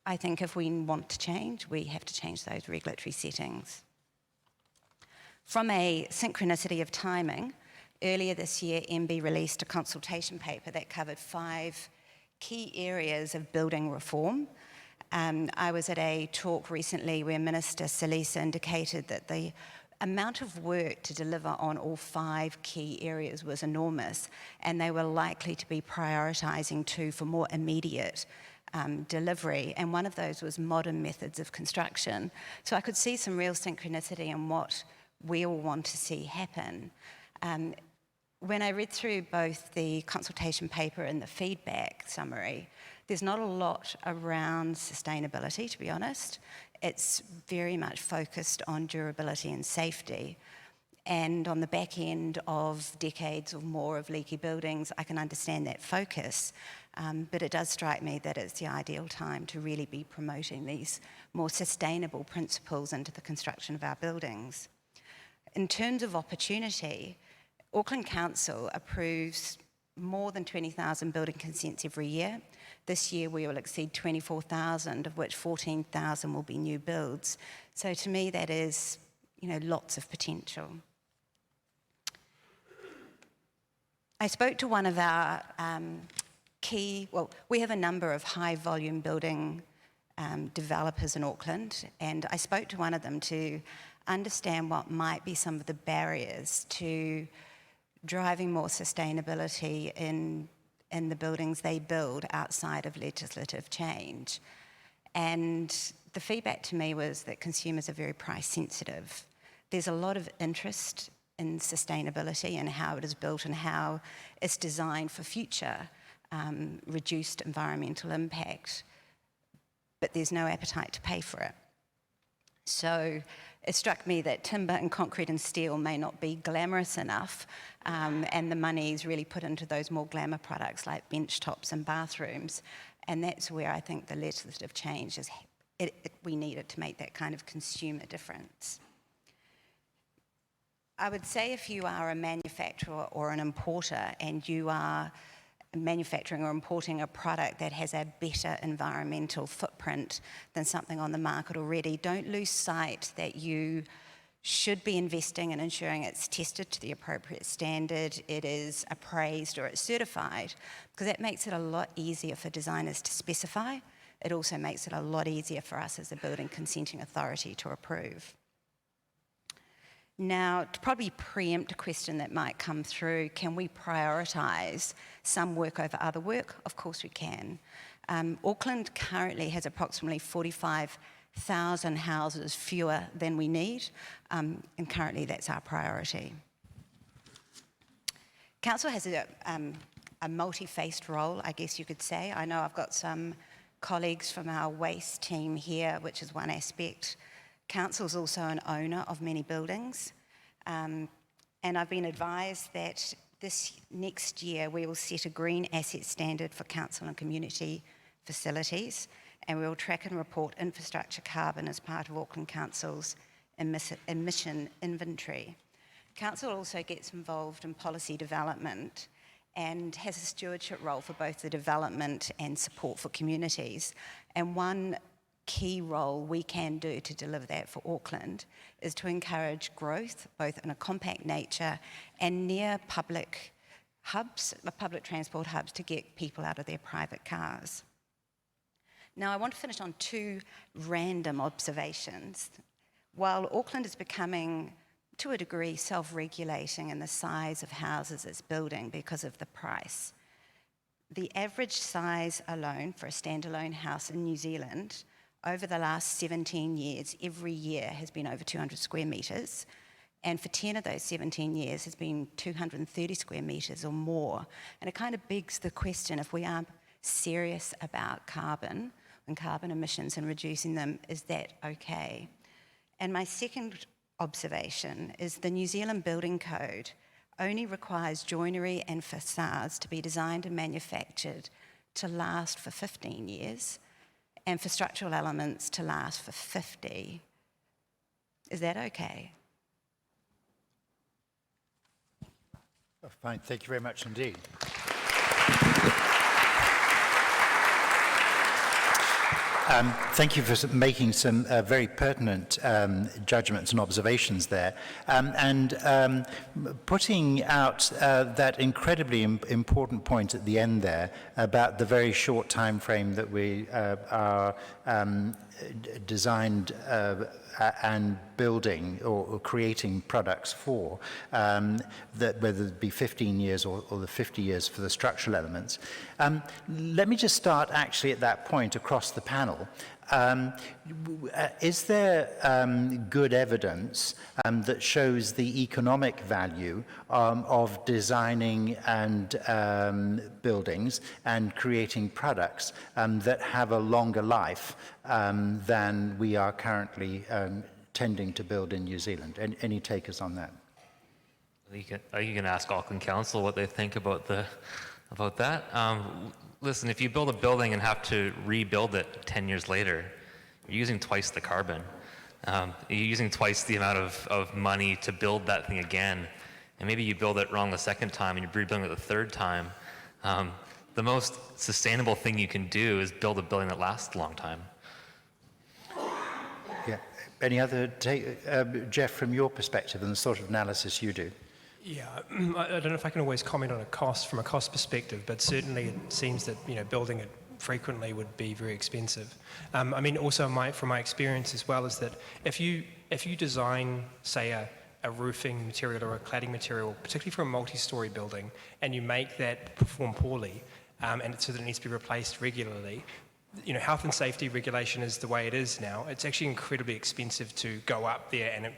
I think if we want to change, we have to change those regulatory settings. From a synchronicity of timing, earlier this year, MB released a consultation paper that covered 5 key areas of building reform. I was at a talk recently where Minister Salisa indicated that the amount of work to deliver on all 5 key areas was enormous, and they were likely to be prioritising 2 for more immediate delivery, and one of those was modern methods of construction. So I could see some real synchronicity in what we all want to see happen. When I read through both the consultation paper and the feedback summary, there's not a lot around sustainability, to be honest. It's very much focused on durability and safety. And on the back end of decades or more of leaky buildings, I can understand that focus. But it does strike me that it's the ideal time to really be promoting these more sustainable principles into the construction of our buildings. In terms of opportunity, Auckland Council approves more than 20,000 building consents every year. This year we will exceed 24,000, of which 14,000 will be new builds. So to me that is, lots of potential. I spoke to one of our we have a number of high volume building developers in Auckland, and I spoke to one of them to understand what might be some of the barriers to driving more sustainability in the buildings they build outside of legislative change. And the feedback to me was that consumers are very price sensitive. There's a lot of interest in sustainability and how it is built and how it's designed for future reduced environmental impact, but there's no appetite to pay for it. So it struck me that timber and concrete and steel may not be glamorous enough, and the money is really put into those more glamour products like bench tops and bathrooms, and that's where I think the legislative change is, we need it to make that kind of consumer difference. I would say if you are a manufacturer or an importer and you are manufacturing or importing a product that has a better environmental footprint than something on the market already, don't lose sight that you should be investing in ensuring it's tested to the appropriate standard, it is appraised or it's certified, because that makes it a lot easier for designers to specify. It also makes it a lot easier for us as a building consenting authority to approve. Now, to probably preempt a question that might come through, can we prioritise some work over other work? Of course we can. Auckland currently has approximately 45,000 houses fewer than we need, and currently that's our priority. Council has a multi-faced role, I guess you could say. I know I've got some colleagues from our waste team here, which is one aspect. Council's also an owner of many buildings, and I've been advised that this next year we will set a green asset standard for council and community facilities, and we will track and report infrastructure carbon as part of Auckland Council's emission inventory. Council also gets involved in policy development and has a stewardship role for both the development and support for communities, and one key role we can do to deliver that for Auckland is to encourage growth, both in a compact nature and near public hubs, public transport hubs, to get people out of their private cars. Now, I want to finish on two random observations. While Auckland is becoming, to a degree, self-regulating in the size of houses it's building because of the price, the average size alone for a standalone house in New Zealand over the last 17 years, every year has been over 200 square metres, and for 10 of those 17 years has been 230 square metres or more. And it kind of begs the question, if we are serious about carbon and carbon emissions and reducing them, is that okay? And my second observation is the New Zealand Building Code only requires joinery and facades to be designed and manufactured to last for 15 years, and for structural elements to last for 50. Is that okay? Oh, fine, thank you very much indeed. Thank you for making some very pertinent judgments and observations there, and putting out that incredibly important point at the end there about the very short time frame that we are designed and building or creating products for, that whether it be 15 years or the 50 years for the structural elements. Let me just start actually at that point across the panel. Is there good evidence that shows the economic value of designing and buildings and creating products that have a longer life than we are currently tending to build in New Zealand? Any takers on that? You can ask Auckland Council what they think about that. Listen, if you build a building and have to rebuild it 10 years later, you're using twice the carbon. You're using twice the amount of money to build that thing again. And maybe you build it wrong the second time and you're rebuilding it the third time. The most sustainable thing you can do is build a building that lasts a long time. Yeah. Any other Jeff, from your perspective and the sort of analysis you do? Yeah, I don't know if I can always comment on a cost from a cost perspective, but certainly it seems that building it frequently would be very expensive. I mean, also from my experience as well is that if you design, say, a roofing material or a cladding material, particularly for a multi-story building, and you make that perform poorly, and so that it needs to be replaced regularly, health and safety regulation is the way it is now. It's actually incredibly expensive to go up there and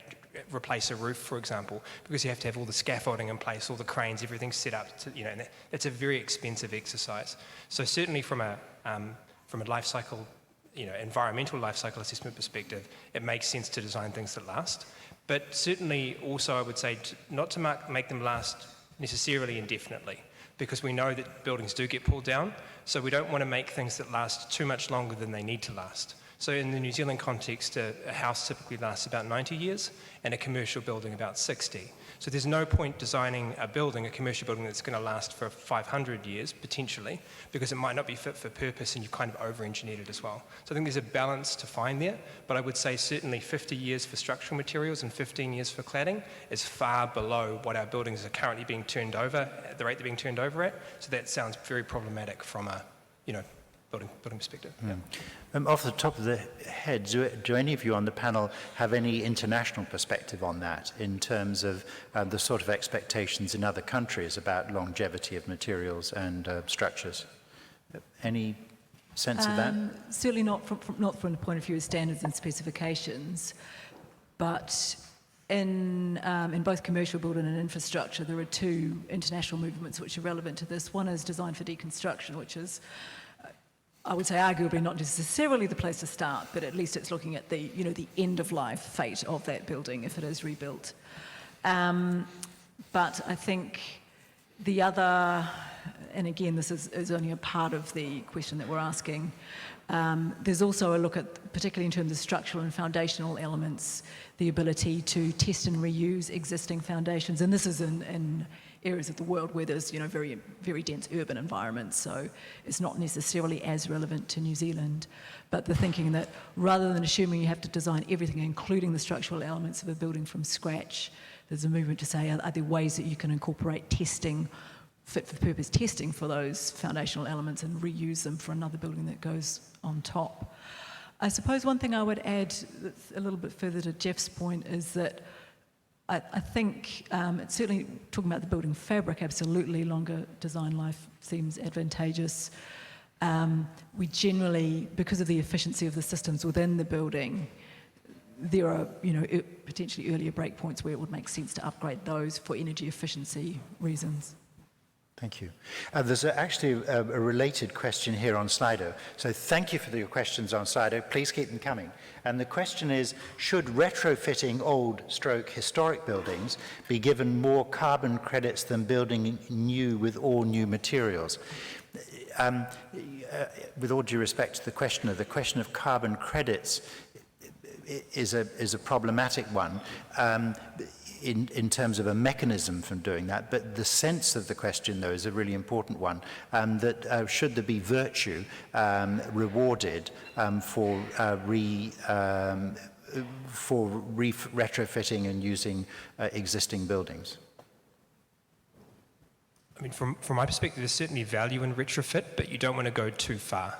replace a roof, for example, because you have to have all the scaffolding in place, all the cranes, everything set up. And it's a very expensive exercise. So certainly from a life cycle, environmental life cycle assessment perspective, it makes sense to design things that last. But certainly also I would say not to make them last necessarily indefinitely, because we know that buildings do get pulled down, so we don't want to make things that last too much longer than they need to last. So in the New Zealand context, a house typically lasts about 90 years and a commercial building about 60. So there's no point designing a commercial building that's going to last for 500 years, potentially, because it might not be fit for purpose and you've kind of over-engineered it as well. So I think there's a balance to find there, but I would say certainly 50 years for structural materials and 15 years for cladding is far below what our buildings are currently being turned over, the rate they're being turned over at. So that sounds very problematic from a, building perspective. Yeah. Off the top of the head, do any of you on the panel have any international perspective on that in terms of the sort of expectations in other countries about longevity of materials and structures? Any sense of that? Certainly not from the point of view of standards and specifications, but in both commercial building and infrastructure, there are two international movements which are relevant to this. One is design for deconstruction, which is, I would say, arguably not necessarily the place to start, but at least it's looking at the end of life fate of that building if it is rebuilt. But I think the other, and again, this is only a part of the question that we're asking, there's also a look at, particularly in terms of structural and foundational elements, the ability to test and reuse existing foundations. And this is in areas of the world where there's very, very dense urban environments, so it's not necessarily as relevant to New Zealand. But the thinking that rather than assuming you have to design everything, including the structural elements of a building from scratch, there's a movement to say, are there ways that you can incorporate testing, fit-for-purpose testing for those foundational elements and reuse them for another building that goes on top. I suppose one thing I would add that's a little bit further to Jeff's point is that I think it's certainly talking about the building fabric, absolutely longer design life seems advantageous. We generally, because of the efficiency of the systems within the building, there are potentially earlier breakpoints where it would make sense to upgrade those for energy efficiency reasons. Thank you. There's actually a related question here on Slido. So thank you for your questions on Slido. Please keep them coming. And the question is, should retrofitting old/historic buildings be given more carbon credits than building new with all new materials? With all due respect to the question of carbon credits is a problematic one. In terms of a mechanism for doing that, but the sense of the question, though, is a really important one, that should there be virtue rewarded for retrofitting and using existing buildings? I mean, from my perspective, there's certainly value in retrofit, but you don't want to go too far.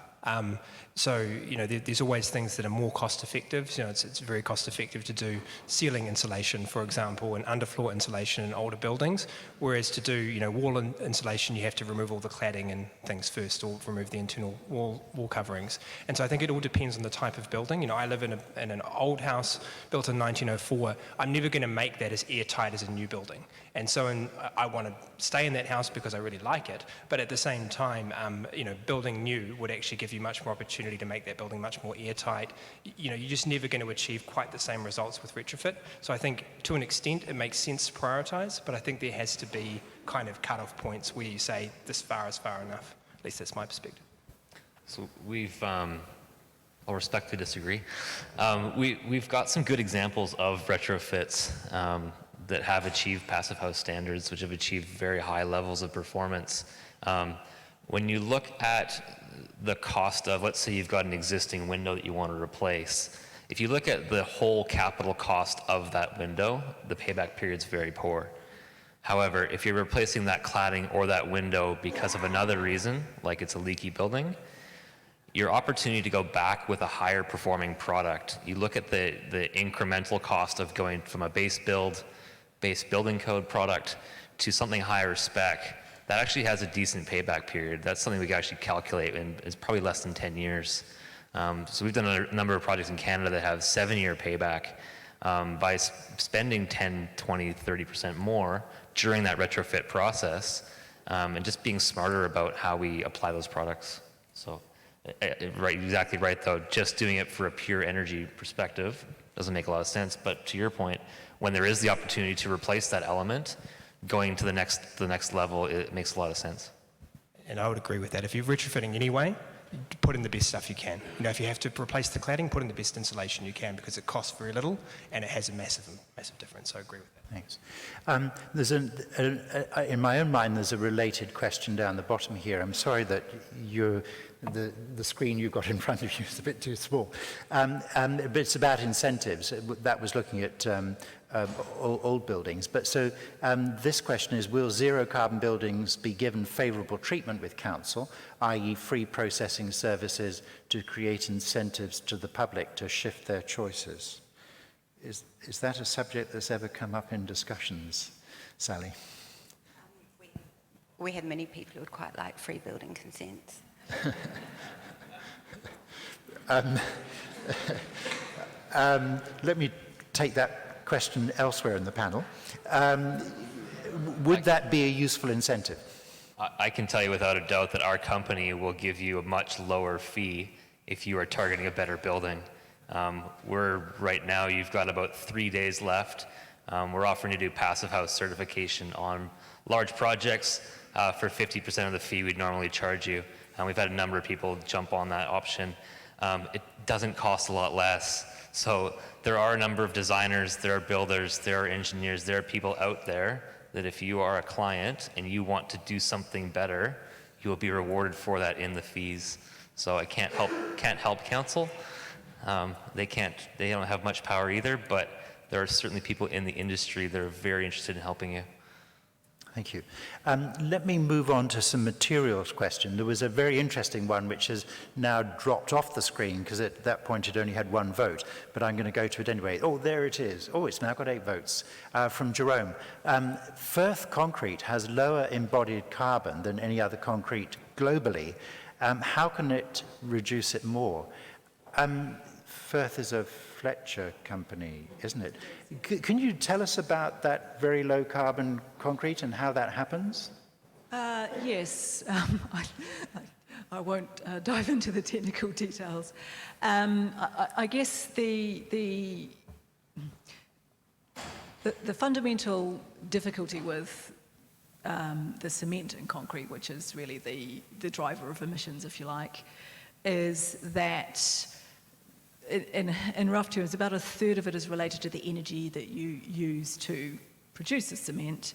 There's always things that are more cost effective. It's very cost effective to do ceiling insulation, for example, and underfloor insulation in older buildings, whereas to do, wall insulation, you have to remove all the cladding and things first, or remove the internal wall coverings. And so I think it all depends on the type of building. I live in an old house built in 1904. I'm never going to make that as airtight as a new building. And so I want to stay in that house because I really like it, but at the same time, building new would actually give you much more opportunity to make that building much more airtight. You're just never going to achieve quite the same results with retrofit. So I think to an extent it makes sense to prioritise, but I think there has to be kind of cut-off points where you say this far is far enough. At least that's my perspective. So I'll respectfully disagree. We've got some good examples of retrofits that have achieved Passive House standards, which have achieved very high levels of performance. When you look at the cost of, let's say you've got an existing window that you want to replace, if you look at the whole capital cost of that window, the payback period is very poor. However, if you're replacing that cladding or that window because of another reason, like it's a leaky building, your opportunity to go back with a higher performing product, you look at the incremental cost of going from a base building code product to something higher spec, that actually has a decent payback period. That's something we can actually calculate, and it's probably less than 10 years. So we've done a number of projects in Canada that have 7-year payback by spending 10, 20, 30% more during that retrofit process, and just being smarter about how we apply those products. So, right, exactly right though, just doing it for a pure energy perspective doesn't make a lot of sense, but to your point, when there is the opportunity to replace that element, going to the next level, it makes a lot of sense. And I would agree with that. If you're retrofitting anyway, put in the best stuff you can. You know, if you have to replace the cladding, put in the best insulation you can, because it costs very little and it has a massive difference. So I agree with that. Thanks. There's in my own mind, there's a related question down the bottom here. I'm sorry that the screen you've got in front of you is a bit too small. But it's about incentives. That was looking at old buildings. But so this question is, will zero carbon buildings be given favourable treatment with council, i.e. free processing services to create incentives to the public to shift their choices? Is that a subject that's ever come up in discussions, Sally? We have many people who would quite like free building consents. Let me take that question elsewhere in the panel. Would that be a useful incentive? I can tell you without a doubt that our company will give you a much lower fee if you are targeting a better building. Right now, you've got about 3 days left. We're offering to do passive house certification on large projects for 50% of the fee we'd normally charge you. We've had a number of people jump on that option. It doesn't cost a lot less. So there are a number of designers, there are builders, there are engineers, there are people out there that if you are a client and you want to do something better, you will be rewarded for that in the fees. So I can't help council. They don't have much power either, but there are certainly people in the industry that are very interested in helping you. Thank you. Let me move on to some materials question. There was a very interesting one which has now dropped off the screen because at that point it only had 1 vote, but I'm going to go to it anyway. Oh, there it is. Oh, it's now got 8 votes. From Jerome. Firth concrete has lower embodied carbon than any other concrete globally. How can it reduce it more? Firth is a Fletcher company, isn't it? Can you tell us about that very low carbon concrete and how that happens? Yes, I won't dive into the technical details. I guess the fundamental difficulty with the cement and concrete, which is really the driver of emissions, if you like, is that in rough terms, about 1/3 of it is related to the energy that you use to produce the cement,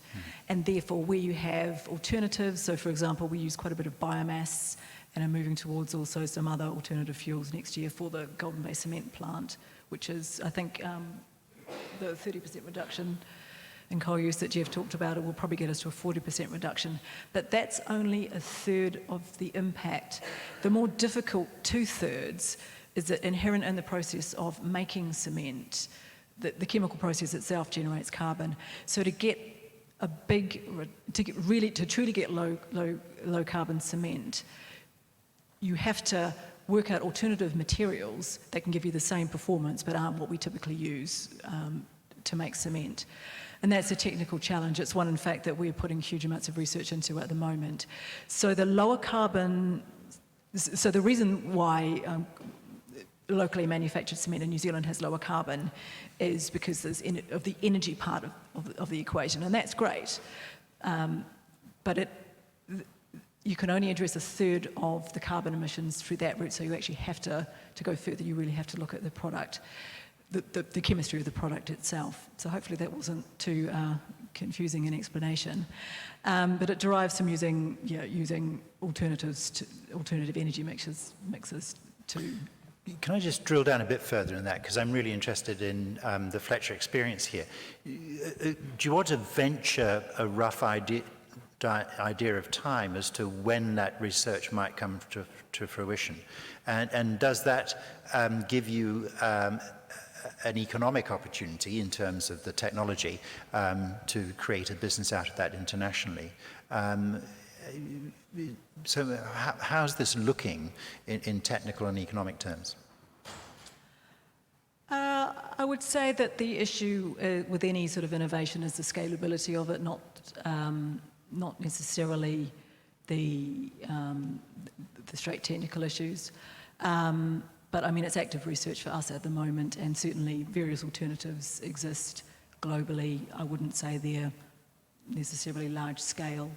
and therefore where you have alternatives, so for example, we use quite a bit of biomass and are moving towards also some other alternative fuels next year for the Golden Bay cement plant, which is, I think, the 30% reduction in coal use that Jeff talked about. It will probably get us to a 40% reduction, but that's only 1/3 of the impact. The more difficult 2/3 is that inherent in the process of making cement, the chemical process itself generates carbon. So to truly get low carbon cement, you have to work out alternative materials that can give you the same performance but aren't what we typically use to make cement. And that's a technical challenge. It's one, in fact, that we're putting huge amounts of research into at the moment. So the reason why locally manufactured cement in New Zealand has lower carbon is because of the energy part of the equation, and that's great. But you can only address 1/3 of the carbon emissions through that route, so you actually have to go further. You really have to look at the product. the chemistry of the product itself. So hopefully that wasn't too confusing an explanation. But it derives from using alternative energy mixes to. Can I just drill down a bit further in that, because I'm really interested in the Fletcher experience here. Do you want to venture a rough idea of time as to when that research might come to fruition? And does that give you an economic opportunity in terms of the technology to create a business out of that internationally? So how's this looking in technical and economic terms? I would say that the issue with any sort of innovation is the scalability of it, not necessarily the straight technical issues. But I mean, it's active research for us at the moment, and certainly various alternatives exist globally. I wouldn't say they're necessarily large scale,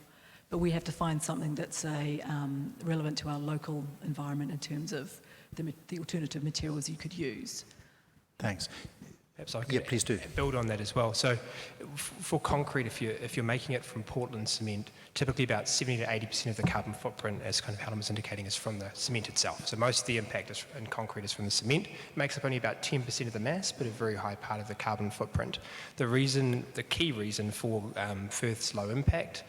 but we have to find something that's relevant to our local environment in terms of the alternative materials you could use. Thanks. Perhaps I could please do. build on that as well. So for concrete, if you're making it from Portland cement, typically about 70 to 80% of the carbon footprint, as kind of Helen was indicating, is from the cement itself. So most of the impact in concrete is from the cement. It makes up only about 10% of the mass, but a very high part of the carbon footprint. The key reason for Firth's low impact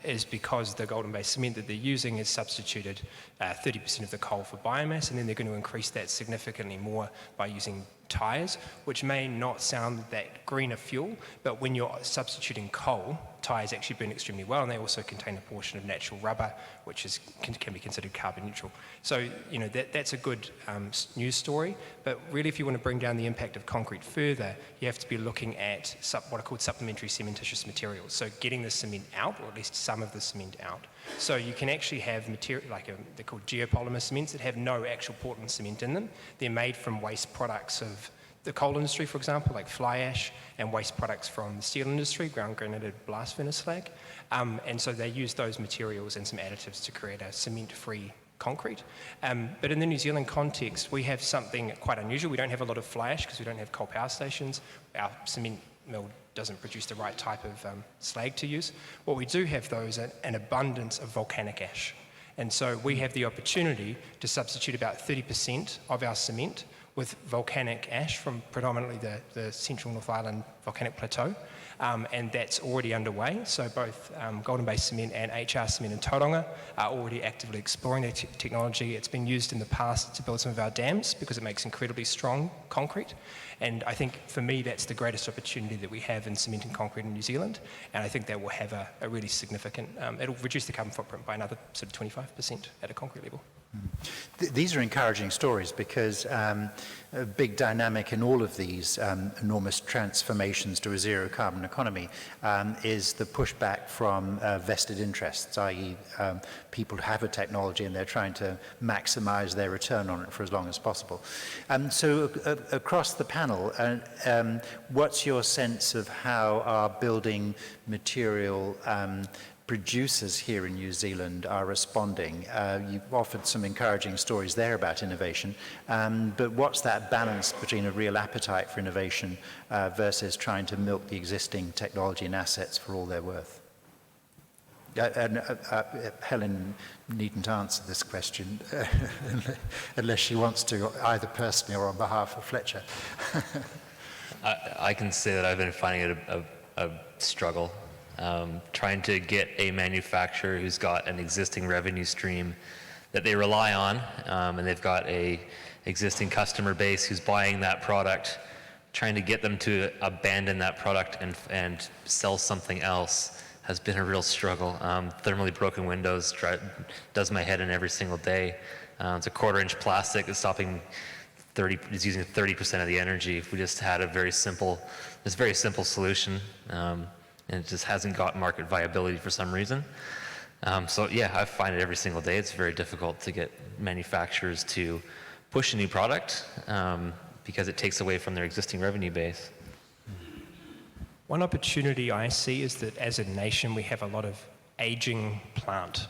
is because the Golden-based cement that they're using is substituted 30% of the coal for biomass, and then they're going to increase that significantly more by using tyres, which may not sound that green a fuel, but when you're substituting coal, tyres actually burn extremely well, and they also contain a portion of natural rubber, which can be considered carbon neutral. So, that's a good news story, but really if you want to bring down the impact of concrete further, you have to be looking at what are called supplementary cementitious materials, so getting the cement out, or at least some of the cement out. So you can actually have material, they're called geopolymer cements that have no actual Portland cement in them. They're made from waste products of the coal industry, for example, like fly ash, and waste products from the steel industry, ground granulated blast furnace slag. And so they use those materials and some additives to create a cement-free concrete. But in the New Zealand context, we have something quite unusual. We don't have a lot of fly ash because we don't have coal power stations. Our cement mill doesn't produce the right type of slag to use. What we do have, though, is an abundance of volcanic ash. And so we have the opportunity to substitute about 30% of our cement with volcanic ash from predominantly the Central North Island volcanic plateau. And that's already underway. So both Golden-based cement and HR cement in Tauranga are already actively exploring the technology. It's been used in the past to build some of our dams because it makes incredibly strong concrete. And I think for me, that's the greatest opportunity that we have in cement and concrete in New Zealand. And I think that will have a really significant, it'll reduce the carbon footprint by another sort of 25% at a concrete level. These are encouraging stories because a big dynamic in all of these enormous transformations to a zero carbon economy is the pushback from vested interests, i.e. People have a technology and they're trying to maximize their return on it for as long as possible. So across the panel, what's your sense of how our building material producers here in New Zealand are responding? You've offered some encouraging stories there about innovation, but what's that balance between a real appetite for innovation versus trying to milk the existing technology and assets for all they're worth? Helen needn't answer this question unless she wants to, either personally or on behalf of Fletcher. I can say that I've been finding it a struggle. Trying to get a manufacturer who's got an existing revenue stream that they rely on, and they've got a existing customer base who's buying that product, trying to get them to abandon that product and sell something else has been a real struggle. Thermally broken windows does my head in every single day. It's a 1/4-inch plastic that's is using 30% of the energy. If we just had a very simple solution, and it just hasn't got market viability for some reason. So yeah, I find it every single day. It's very difficult to get manufacturers to push a new product because it takes away from their existing revenue base. One opportunity I see is that as a nation, we have a lot of aging plant,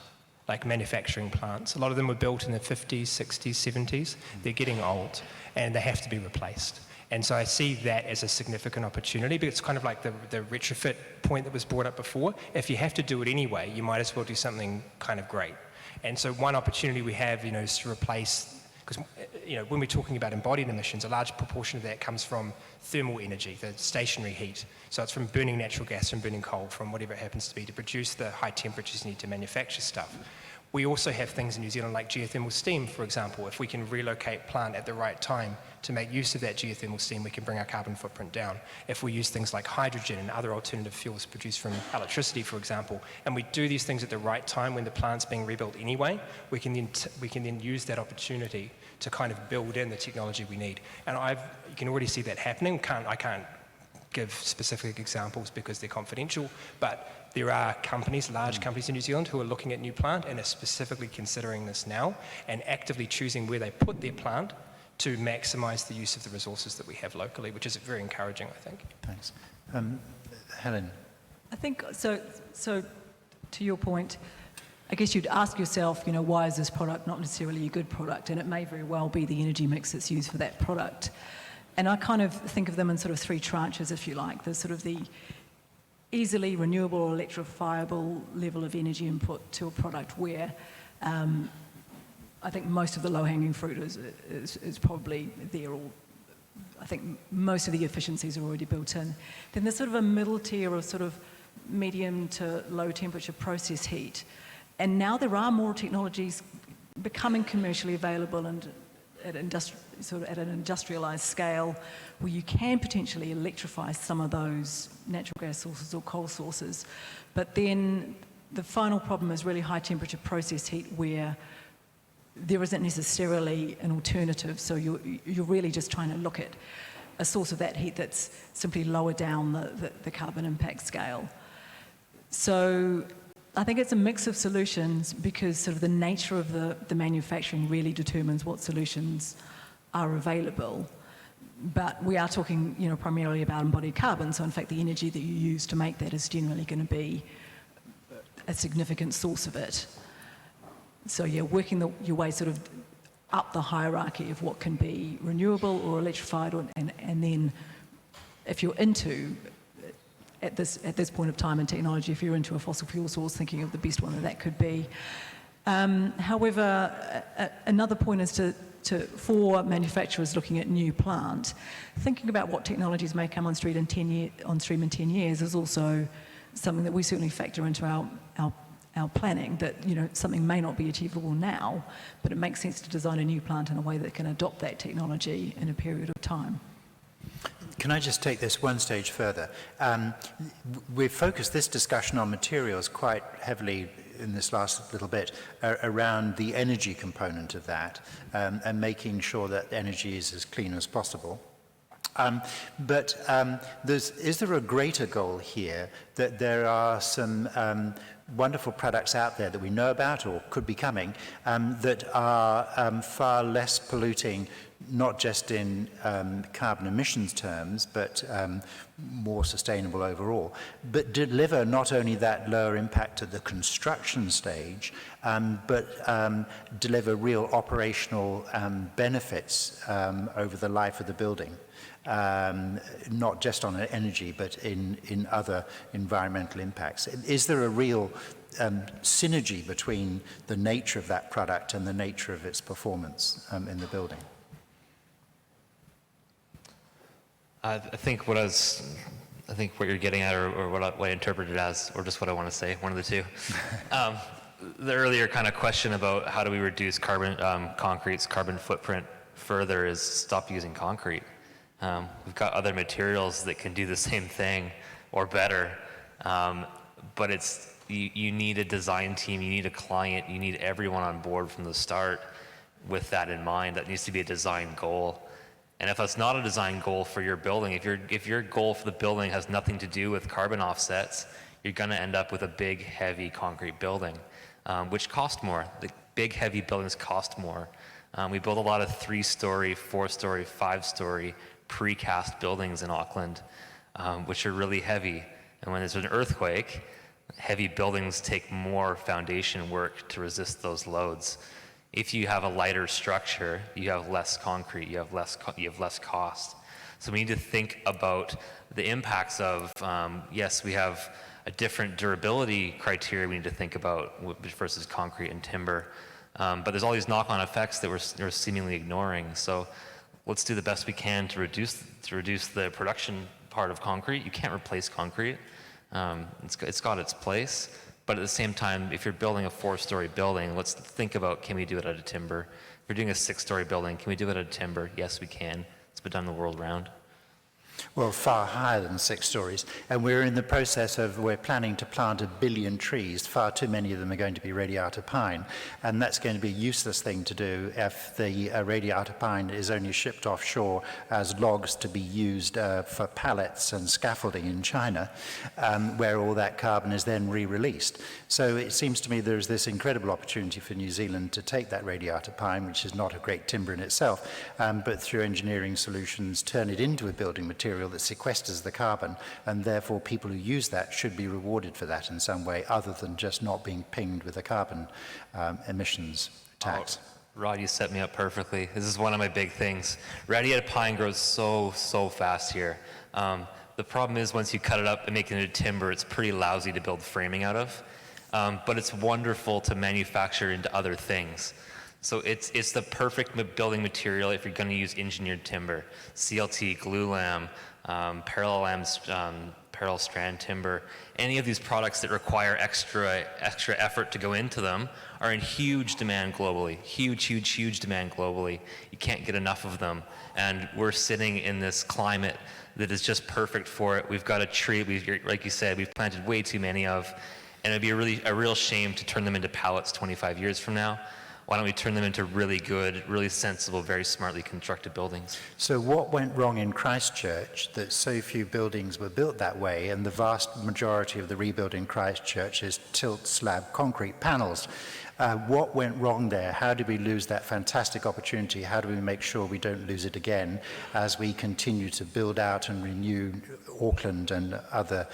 like manufacturing plants. A lot of them were built in the 50s, 60s, 70s. They're getting old and they have to be replaced. And so I see that as a significant opportunity, but it's kind of like the retrofit point that was brought up before. If you have to do it anyway, you might as well do something kind of great. And so one opportunity we have, is to replace, because when we're talking about embodied emissions, a large proportion of that comes from thermal energy, the stationary heat. So it's from burning natural gas, from burning coal, from whatever it happens to be to produce the high temperatures you need to manufacture stuff. We also have things in New Zealand like geothermal steam, for example. If we can relocate plant at the right time to make use of that geothermal steam, we can bring our carbon footprint down. If we use things like hydrogen and other alternative fuels produced from electricity, for example, and we do these things at the right time when the plant's being rebuilt anyway, we can then use that opportunity to kind of build in the technology we need. And you can already see that happening. I can't give specific examples because they're confidential, but there are companies, large companies in New Zealand, who are looking at new plant and are specifically considering this now and actively choosing where they put their plant to maximise the use of the resources that we have locally, which is very encouraging, I think. Thanks. Helen? I think, so to your point, I guess you'd ask yourself, why is this product not necessarily a good product? And it may very well be the energy mix that's used for that product. And I kind of think of them in sort of three tranches, if you like. There's sort of the easily renewable or electrifiable level of energy input to a product where I think most of the low-hanging fruit is probably there, or I think most of the efficiencies are already built in. Then there's sort of a middle tier of sort of medium to low temperature process heat. And now there are more technologies becoming commercially available and at an industrialised scale where you can potentially electrify some of those natural gas sources or coal sources. But then the final problem is really high temperature process heat where there isn't necessarily an alternative, so you're really just trying to look at a source of that heat that's simply lower down the carbon impact scale. So I think it's a mix of solutions because sort of the nature of the manufacturing really determines what solutions are available. But we are talking, primarily about embodied carbon, so in fact the energy that you use to make that is generally going to be a significant source of it. So yeah, working your way sort of up the hierarchy of what can be renewable or electrified, and then if you're into, at this point of time in technology, if you're into a fossil fuel source, thinking of the best one that could be. However, another point is for manufacturers looking at new plant, thinking about what technologies may come on stream in 10 years is also something that we certainly factor into our planning, that something may not be achievable now, but it makes sense to design a new plant in a way that can adopt that technology in a period of time. Can I just take this one stage further? We've focused this discussion on materials quite heavily in this last little bit around the energy component of that and making sure that energy is as clean as possible. But is there a greater goal here that there are some wonderful products out there that we know about or could be coming that are far less polluting, not just in carbon emissions terms, but more sustainable overall, but deliver not only that lower impact at the construction stage, but deliver real operational benefits over the life of the building? Not just on energy, but in other environmental impacts. Is there a real synergy between the nature of that product and the nature of its performance in the building? I think what you're getting at, or what I interpret it as, or just what I want to say, one of the two. The earlier kind of question about how do we reduce concrete's carbon footprint further is stop using concrete. We've got other materials that can do the same thing or better, but you need a design team, you need a client, you need everyone on board from the start with that in mind. That needs to be a design goal. And if that's not a design goal for your building, if your goal for the building has nothing to do with carbon offsets, you're going to end up with a big, heavy concrete building, which cost more. The big, heavy buildings cost more. We build a lot of 3-story, 4-story, 5-story precast buildings in Auckland, which are really heavy. And when there's an earthquake, heavy buildings take more foundation work to resist those loads. If you have a lighter structure, you have less concrete, you have less cost. So we need to think about the impacts of, yes, we have a different durability criteria we need to think about versus concrete and timber. But there's all these knock-on effects that we're seemingly ignoring. So let's do the best we can to reduce the production part of concrete. You can't replace concrete. It's got its place. But at the same time, if you're building a 4-story building, let's think about, can we do it out of timber? If you're doing a 6-story building, can we do it out of timber? Yes, we can. It's been done the world round. Well, far higher than 6 stories. And we're in the process of, we're planning to plant 1 billion trees. Far too many of them are going to be radiata pine. And that's going to be a useless thing to do if the radiata pine is only shipped offshore as logs to be used for pallets and scaffolding in China, where all that carbon is then re-released. So it seems to me there's this incredible opportunity for New Zealand to take that radiata pine, which is not a great timber in itself, but through engineering solutions, turn it into a building material that sequesters the carbon, and therefore people who use that should be rewarded for that in some way other than just not being pinged with a carbon emissions tax. Oh, Rod, you set me up perfectly. This is one of my big things. Radiata pine grows so fast here. The problem is once you cut it up and make it into timber, it's pretty lousy to build framing out of. But it's wonderful to manufacture into other things. So it's the perfect building material if you're going to use engineered timber. CLT, glulam, parallel strand timber, any of these products that require extra effort to go into them are in huge demand globally. Huge demand globally. You can't get enough of them. And we're sitting in this climate that is just perfect for it. We've got a tree, like you said, we've planted way too many of, and it'd be a real shame to turn them into pallets 25 years from now. Why don't we turn them into really good, really sensible, very smartly constructed buildings? So what went wrong in Christchurch that so few buildings were built that way, and the vast majority of the rebuild in Christchurch is tilt slab concrete panels? What went wrong there? How did we lose that fantastic opportunity? How do we make sure we don't lose it again as we continue to build out and renew Auckland and other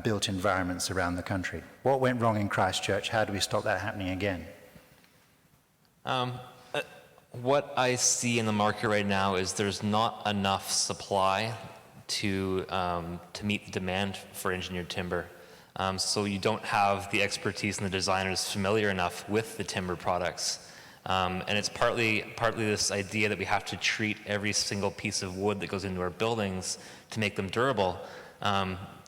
built environments around the country? What went wrong in Christchurch? How do we stop that happening again? What I see in the market right now is there's not enough supply to meet the demand for engineered timber. So you don't have the expertise and the designers familiar enough with the timber products. And it's partly this idea that we have to treat every single piece of wood that goes into our buildings to make them durable.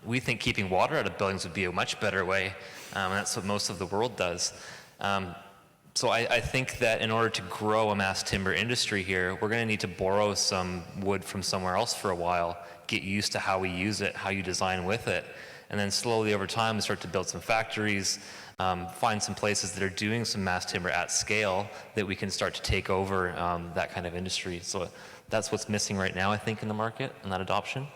We think keeping water out of buildings would be a much better way, and that's what most of the world does. So I think that in order to grow a mass timber industry here, we're going to need to borrow some wood from somewhere else for a while, get used to how we use it, how you design with it, and then slowly over time start to build some factories, find some places that are doing some mass timber at scale that we can start to take over that kind of industry. So that's what's missing right now, I think, in the market, and that adoption.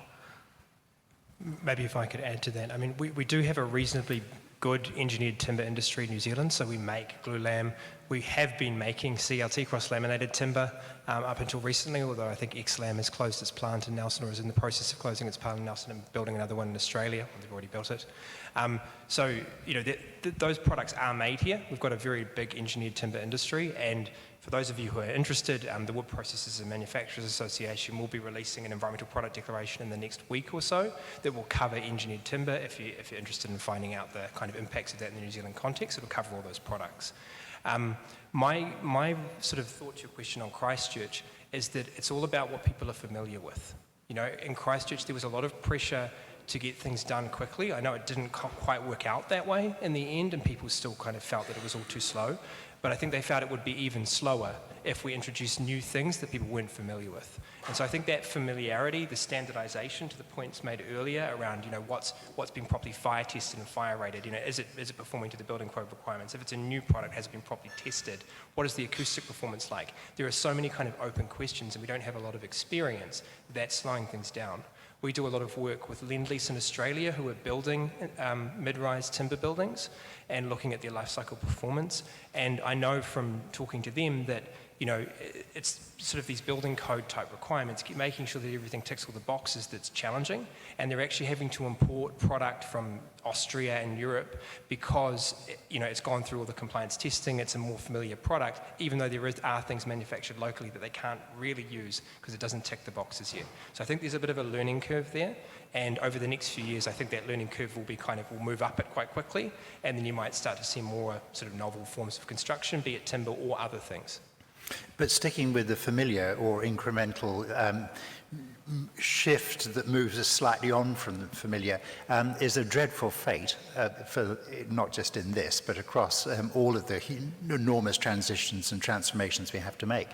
Maybe if I could add to that. I mean, we do have a reasonably good engineered timber industry in New Zealand, so we make glulam. We have been making CLT, cross-laminated timber, up until recently, although I think XLAM has closed its plant in Nelson, or is in the process of closing its plant in Nelson and building another one in Australia. Well, they've already built it. So, you know, those products are made here. We've got a very big engineered timber industry, and for those of you who are interested, the Wood Processors and Manufacturers Association will be releasing an environmental product declaration in the next week or so that will cover engineered timber. If you're interested in finding out the kind of impacts of that in the New Zealand context, it will cover all those products. My sort of thought to your question on Christchurch is that it's all about what people are familiar with. You know, in Christchurch there was a lot of pressure to get things done quickly. I know it didn't quite work out that way in the end, and people still kind of felt that it was all too slow. But I think they felt it would be even slower if we introduced new things that people weren't familiar with. And so I think that familiarity, the standardization, to the points made earlier around, you know, what's been properly fire tested and fire rated, you know, is it performing to the building code requirements? If it's a new product, has it been properly tested? What is the acoustic performance like? There are so many kind of open questions, and we don't have a lot of experience. That's slowing things down. We do a lot of work with Lend-Lease in Australia, who are building mid-rise timber buildings and looking at their life cycle performance. And I know from talking to them that it's sort of these building code type requirements, making sure that everything ticks all the boxes that's challenging, and they're actually having to import product from Austria and Europe because, it's gone through all the compliance testing, it's a more familiar product, even though there are things manufactured locally that they can't really use because it doesn't tick the boxes yet. So I think there's a bit of a learning curve there, and over the next few years, I think that learning curve will move up it quite quickly, and then you might start to see more sort of novel forms of construction, be it timber or other things. But sticking with the familiar or incremental shift that moves us slightly on from the familiar is a dreadful fate for not just in this, but across all of the enormous transitions and transformations we have to make.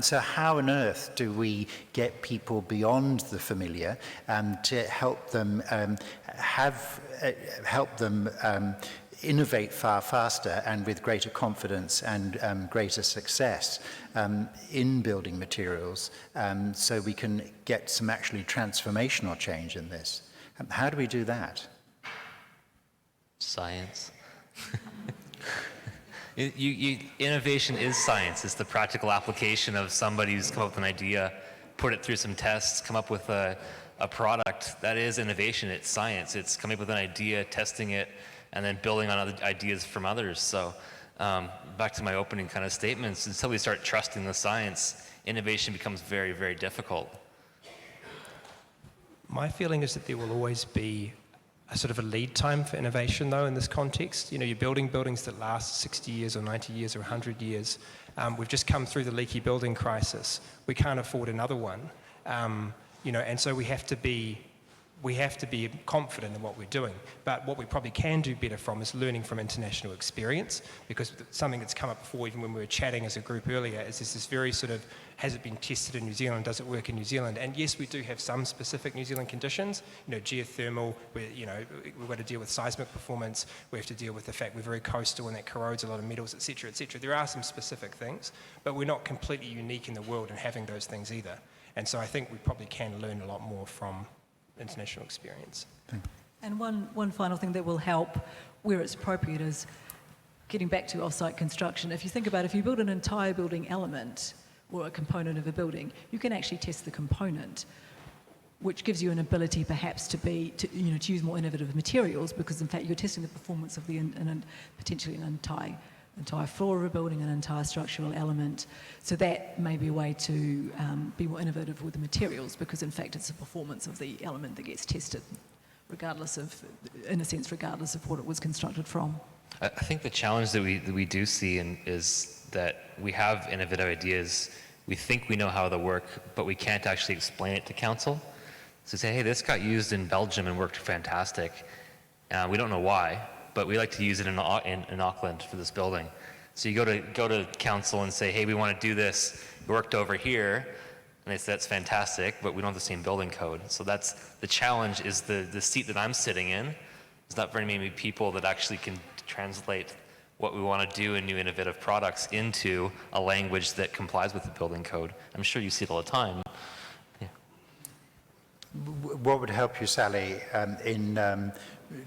So how on earth do we get people beyond the familiar to help them innovate far faster and with greater confidence and greater success in building materials, so we can get some actually transformational change in this? How do we do that? Science. Innovation is science. It's the practical application of somebody who's come up with an idea, put it through some tests, come up with a product. That is innovation. It's science. It's coming up with an idea, testing it, and then building on other ideas from others. So back to my opening kind of statements, until we start trusting the science, innovation becomes very, very difficult. My feeling is that there will always be a sort of a lead time for innovation, though, in this context. You're building buildings that last 60 years or 90 years or 100 years. We've just come through the leaky building crisis. We can't afford another one. And so we have to be confident in what we're doing. But what we probably can do better from is learning from international experience, because something that's come up before, even when we were chatting as a group earlier, is this very sort of, has it been tested in New Zealand? Does it work in New Zealand? And yes, we do have some specific New Zealand conditions, geothermal, where, we've got to deal with seismic performance, we have to deal with the fact we're very coastal and that corrodes a lot of metals, et cetera, et cetera. There are some specific things, but we're not completely unique in the world in having those things either. And so I think we probably can learn a lot more from international experience. And one final thing that will help where it's appropriate is getting back to off-site construction. If you think about, if you build an entire building element or a component of a building, you can actually test the component, which gives you an ability perhaps to use more innovative materials, because in fact you're testing the performance of potentially an entire floor of a building, an entire structural element. So that may be a way to be more innovative with the materials, because in fact it's the performance of the element that gets tested, regardless of what it was constructed from. I think the challenge that we do see is that we have innovative ideas, we think we know how they work, but we can't actually explain it to council. So say, hey, this got used in Belgium and worked fantastic. We don't know why, but we like to use it in Auckland for this building. So you go to council and say, hey, we want to do this. It worked over here. And they say, that's fantastic, but we don't have the same building code. So that's the challenge, is the seat that I'm sitting in. There's not very many people that actually can translate what we want to do in new innovative products into a language that complies with the building code. I'm sure you see it all the time. Yeah. What would help you, Sally, in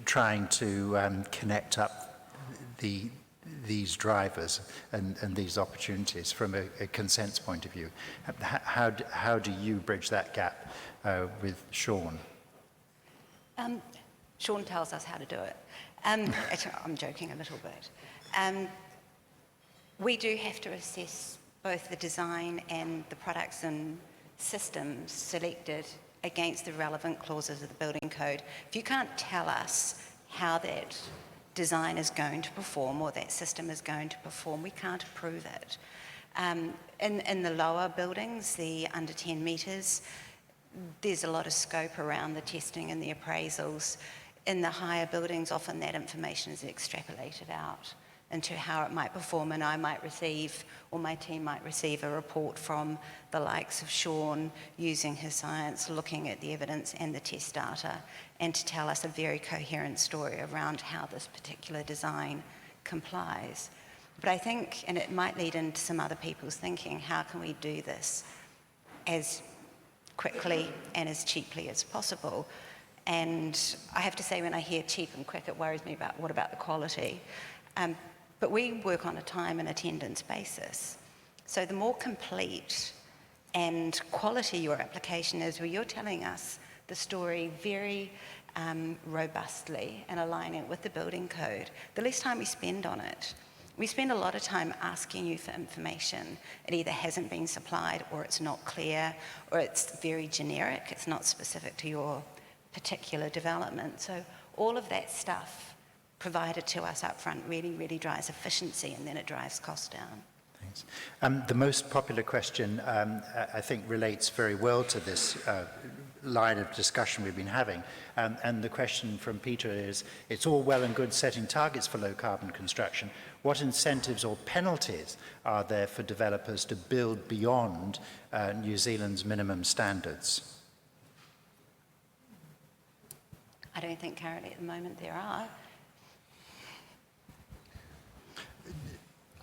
trying to connect up these drivers and these opportunities from a consents point of view? How do you bridge that gap with Sean? Sean tells us how to do it. I'm joking a little bit. We do have to assess both the design and the products and systems selected against the relevant clauses of the building code. If you can't tell us how that design is going to perform or that system is going to perform, we can't approve it. In the lower buildings, the under 10 metres, there's a lot of scope around the testing and the appraisals. In the higher buildings, often that information is extrapolated out into how it might perform, and I might receive, or my team might receive, a report from the likes of Sean using his science, looking at the evidence and the test data, and to tell us a very coherent story around how this particular design complies. But I think, and it might lead into some other people's thinking, how can we do this as quickly and as cheaply as possible? And I have to say, when I hear cheap and quick, it worries me about what about the quality. But we work on a time and attendance basis. So the more complete and quality your application is, where you're telling us the story very robustly and aligning it with the building code, the less time we spend on it. We spend a lot of time asking you for information. It either hasn't been supplied, or it's not clear, or it's very generic. It's not specific to your particular development. So all of that stuff provided to us up front really, really drives efficiency, and then it drives cost down. Thanks. The most popular question, I think, relates very well to this line of discussion we've been having. And the question from Peter is, it's all well and good setting targets for low carbon construction. What incentives or penalties are there for developers to build beyond New Zealand's minimum standards? I don't think currently at the moment there are.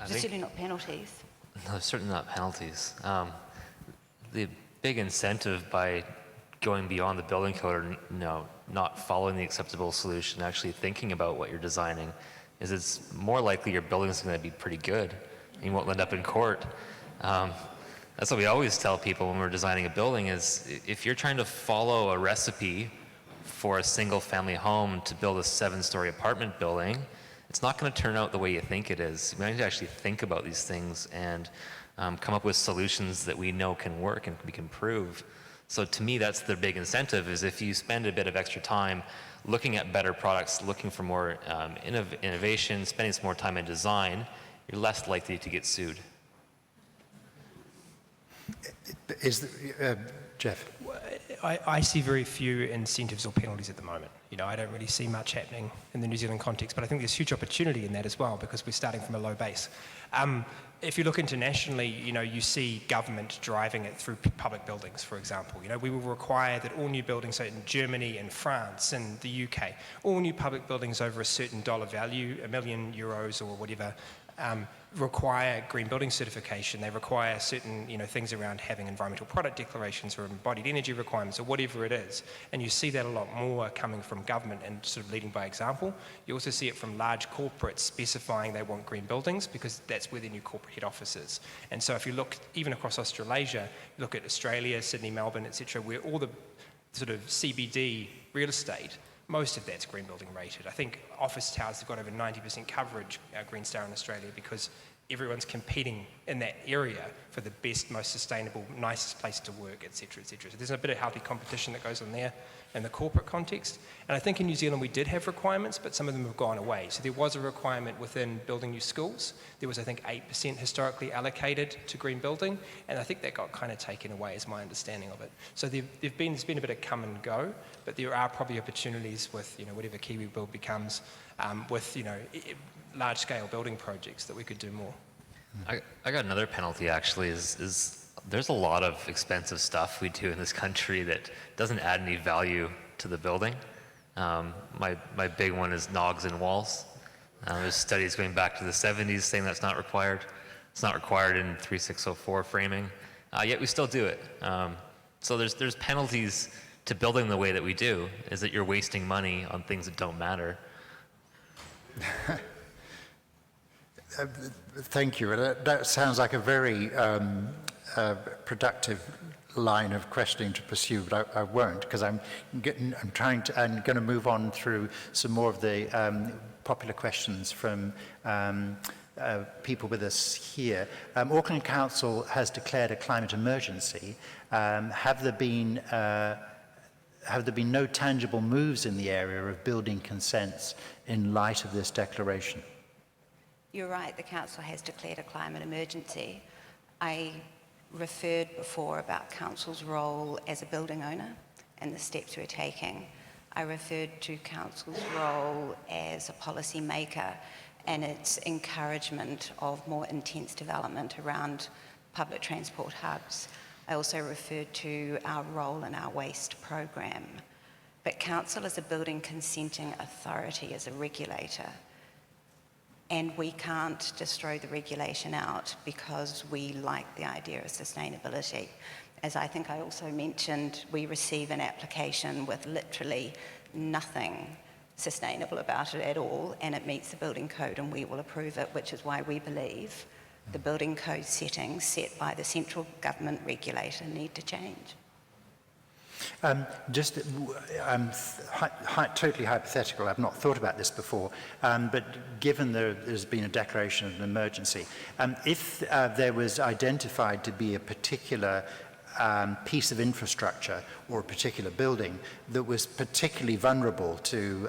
There's certainly not penalties. No, certainly not penalties. The big incentive by going beyond the building code, or not following the acceptable solution, actually thinking about what you're designing, is it's more likely your building is going to be pretty good and you won't end up in court. That's what we always tell people when we're designing a building is, if you're trying to follow a recipe for a single family home to build a 7-story apartment building, it's not going to turn out the way you think it is. We need to actually think about these things and come up with solutions that we know can work and we can prove. So to me, that's the big incentive, is if you spend a bit of extra time looking at better products, looking for more innovation, spending some more time in design, you're less likely to get sued. Jeff? I see very few incentives or penalties at the moment. I don't really see much happening in the New Zealand context, but I think there's huge opportunity in that as well, because we're starting from a low base. If you look internationally, you see government driving it through public buildings, for example. We will require that all new buildings, so in Germany and France and the UK, all new public buildings over a certain dollar value, €1 million or whatever, require green building certification. They require certain things around having environmental product declarations or embodied energy requirements or whatever it is. And you see that a lot more coming from government and sort of leading by example. You also see it from large corporates specifying they want green buildings, because that's where their new corporate head office is. And so if you look even across Australasia, you look at Australia, Sydney, Melbourne, etc., where all the sort of CBD real estate, most of that's green building rated. I think office towers have got over 90% coverage, Green Star in Australia, because everyone's competing in that area for the best, most sustainable, nicest place to work, etc., etc. So there's a bit of healthy competition that goes on there in the corporate context. And I think in New Zealand we did have requirements, but some of them have gone away. So there was a requirement within building new schools. There was, I think, 8% historically allocated to green building, and I think that got kind of taken away, is my understanding of it. So there's been a bit of come and go, but there are probably opportunities with whatever Kiwi Build becomes, with large-scale building projects that we could do more. I got another penalty, actually, is there's a lot of expensive stuff we do in this country that doesn't add any value to the building. My big one is nogs and walls. There's studies going back to the 70s saying that's not required. It's not required in 3604 framing, yet we still do it. So there's penalties to building the way that we do, is that you're wasting money on things that don't matter. Thank you. That sounds like a very productive line of questioning to pursue, but I won't, because I'm going to move on through some more of the popular questions from people with us here. Auckland Council has declared a climate emergency. Have there been no tangible moves in the area of building consents in light of this declaration? You're right, the council has declared a climate emergency. I referred before about council's role as a building owner and the steps we're taking. I referred to council's role as a policy maker and its encouragement of more intense development around public transport hubs. I also referred to our role in our waste program. But council is a building consenting authority, as a regulator. And we can't just throw the regulation out because we like the idea of sustainability. As I think I also mentioned, we receive an application with literally nothing sustainable about it at all, and it meets the building code and we will approve it, which is why we believe the building code settings set by the central government regulator need to change. Totally hypothetical. I've not thought about this before, but given there's been a declaration of an emergency, if there was identified to be a particular piece of infrastructure or a particular building that was particularly vulnerable to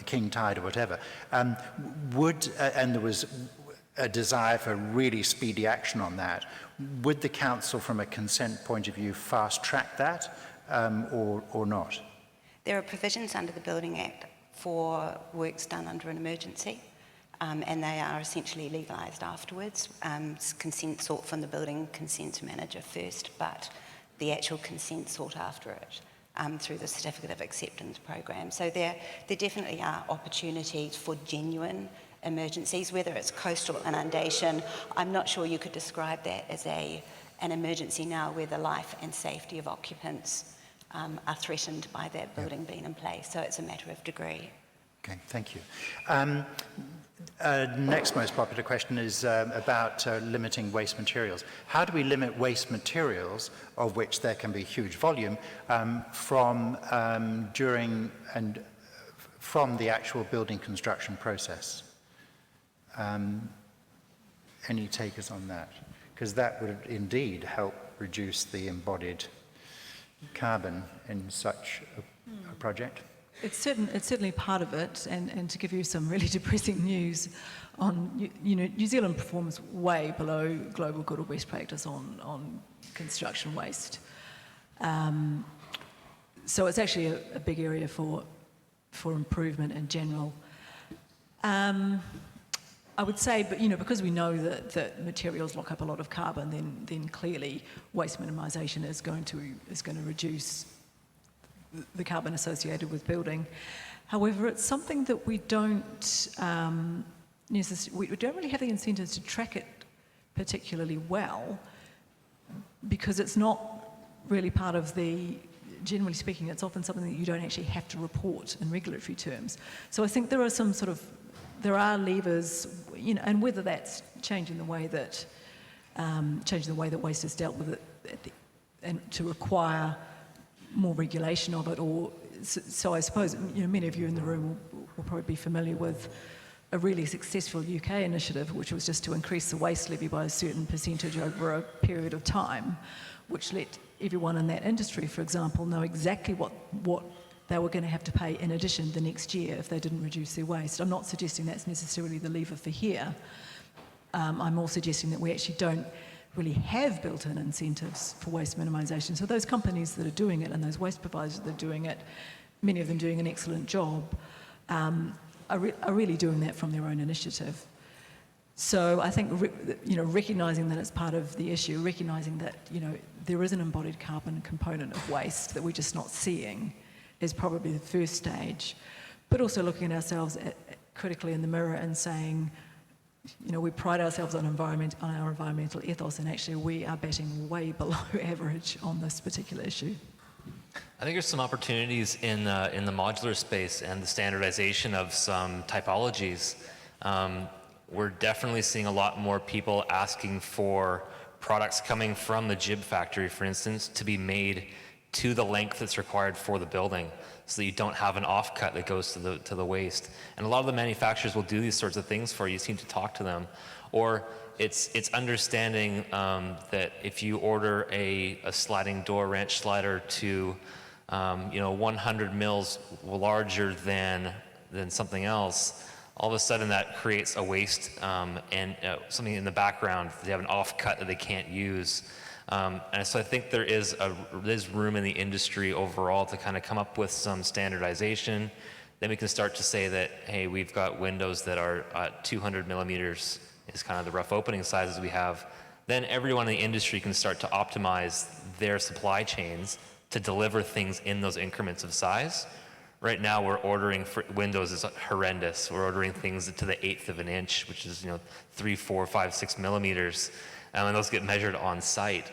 king tide or whatever, and there was a desire for really speedy action on that, would the council, from a consent point of view, fast track that? Or not? There are provisions under the Building Act for works done under an emergency, and they are essentially legalised afterwards. Consent sought from the building consent manager first, but the actual consent sought after it through the Certificate of Acceptance program. So there definitely are opportunities for genuine emergencies, whether it's coastal inundation. I'm not sure you could describe that as an emergency now where the life and safety of occupants are threatened by that building being in place. So it's a matter of degree. Okay, thank you. Next most popular question is about limiting waste materials. How do we limit waste materials, of which there can be huge volume, from the actual building construction process? Any takers on that? Because that would indeed help reduce the embodied carbon in such a project. It's certainly part of it, and to give you some really depressing news, New Zealand performs way below global good or best practice on construction waste. So it's actually a big area for improvement in general. I would say, but because we know that materials lock up a lot of carbon, then clearly waste minimisation is going to reduce the carbon associated with building. However, it's something that we don't really have the incentives to track it particularly well, because it's not really part of generally speaking, it's often something that you don't actually have to report in regulatory terms. So I think there are levers, and whether that's changing the way that waste is dealt with, and to require more regulation of it, or so I suppose many of you in the room will probably be familiar with a really successful UK initiative, which was just to increase the waste levy by a certain percentage over a period of time, which let everyone in that industry, for example, know exactly what they were going to have to pay in addition the next year if they didn't reduce their waste. I'm not suggesting that's necessarily the lever for here. I'm more suggesting that we actually don't really have built-in incentives for waste minimisation. So those companies that are doing it and those waste providers that are doing it, many of them doing an excellent job, are really doing that from their own initiative. So I think recognising that it's part of the issue, recognising that there is an embodied carbon component of waste that we're just not seeing, is probably the first stage. But also looking at ourselves critically in the mirror and saying, we pride ourselves on our environmental ethos, and actually we are batting way below average on this particular issue. I think there's some opportunities in the modular space and the standardization of some typologies. We're definitely seeing a lot more people asking for products coming from the jib factory, for instance, to be made to the length that's required for the building, so that you don't have an offcut that goes to the waste. And a lot of the manufacturers will do these sorts of things for you. You just need to talk to them. Or it's understanding that if you order a sliding door wrench slider to 100 mils larger than something else, all of a sudden that creates a waste and something in the background. They have an offcut that they can't use. And so I think there's room in the industry overall to kind of come up with some standardization. Then we can start to say that, hey, we've got windows that are 200 millimeters is kind of the rough opening sizes we have. Then everyone in the industry can start to optimize their supply chains to deliver things in those increments of size. Right now we're ordering for windows is horrendous. We're ordering things to the 1/8 of an inch, which is 3, 4, 5, 6 millimeters. And those get measured on site.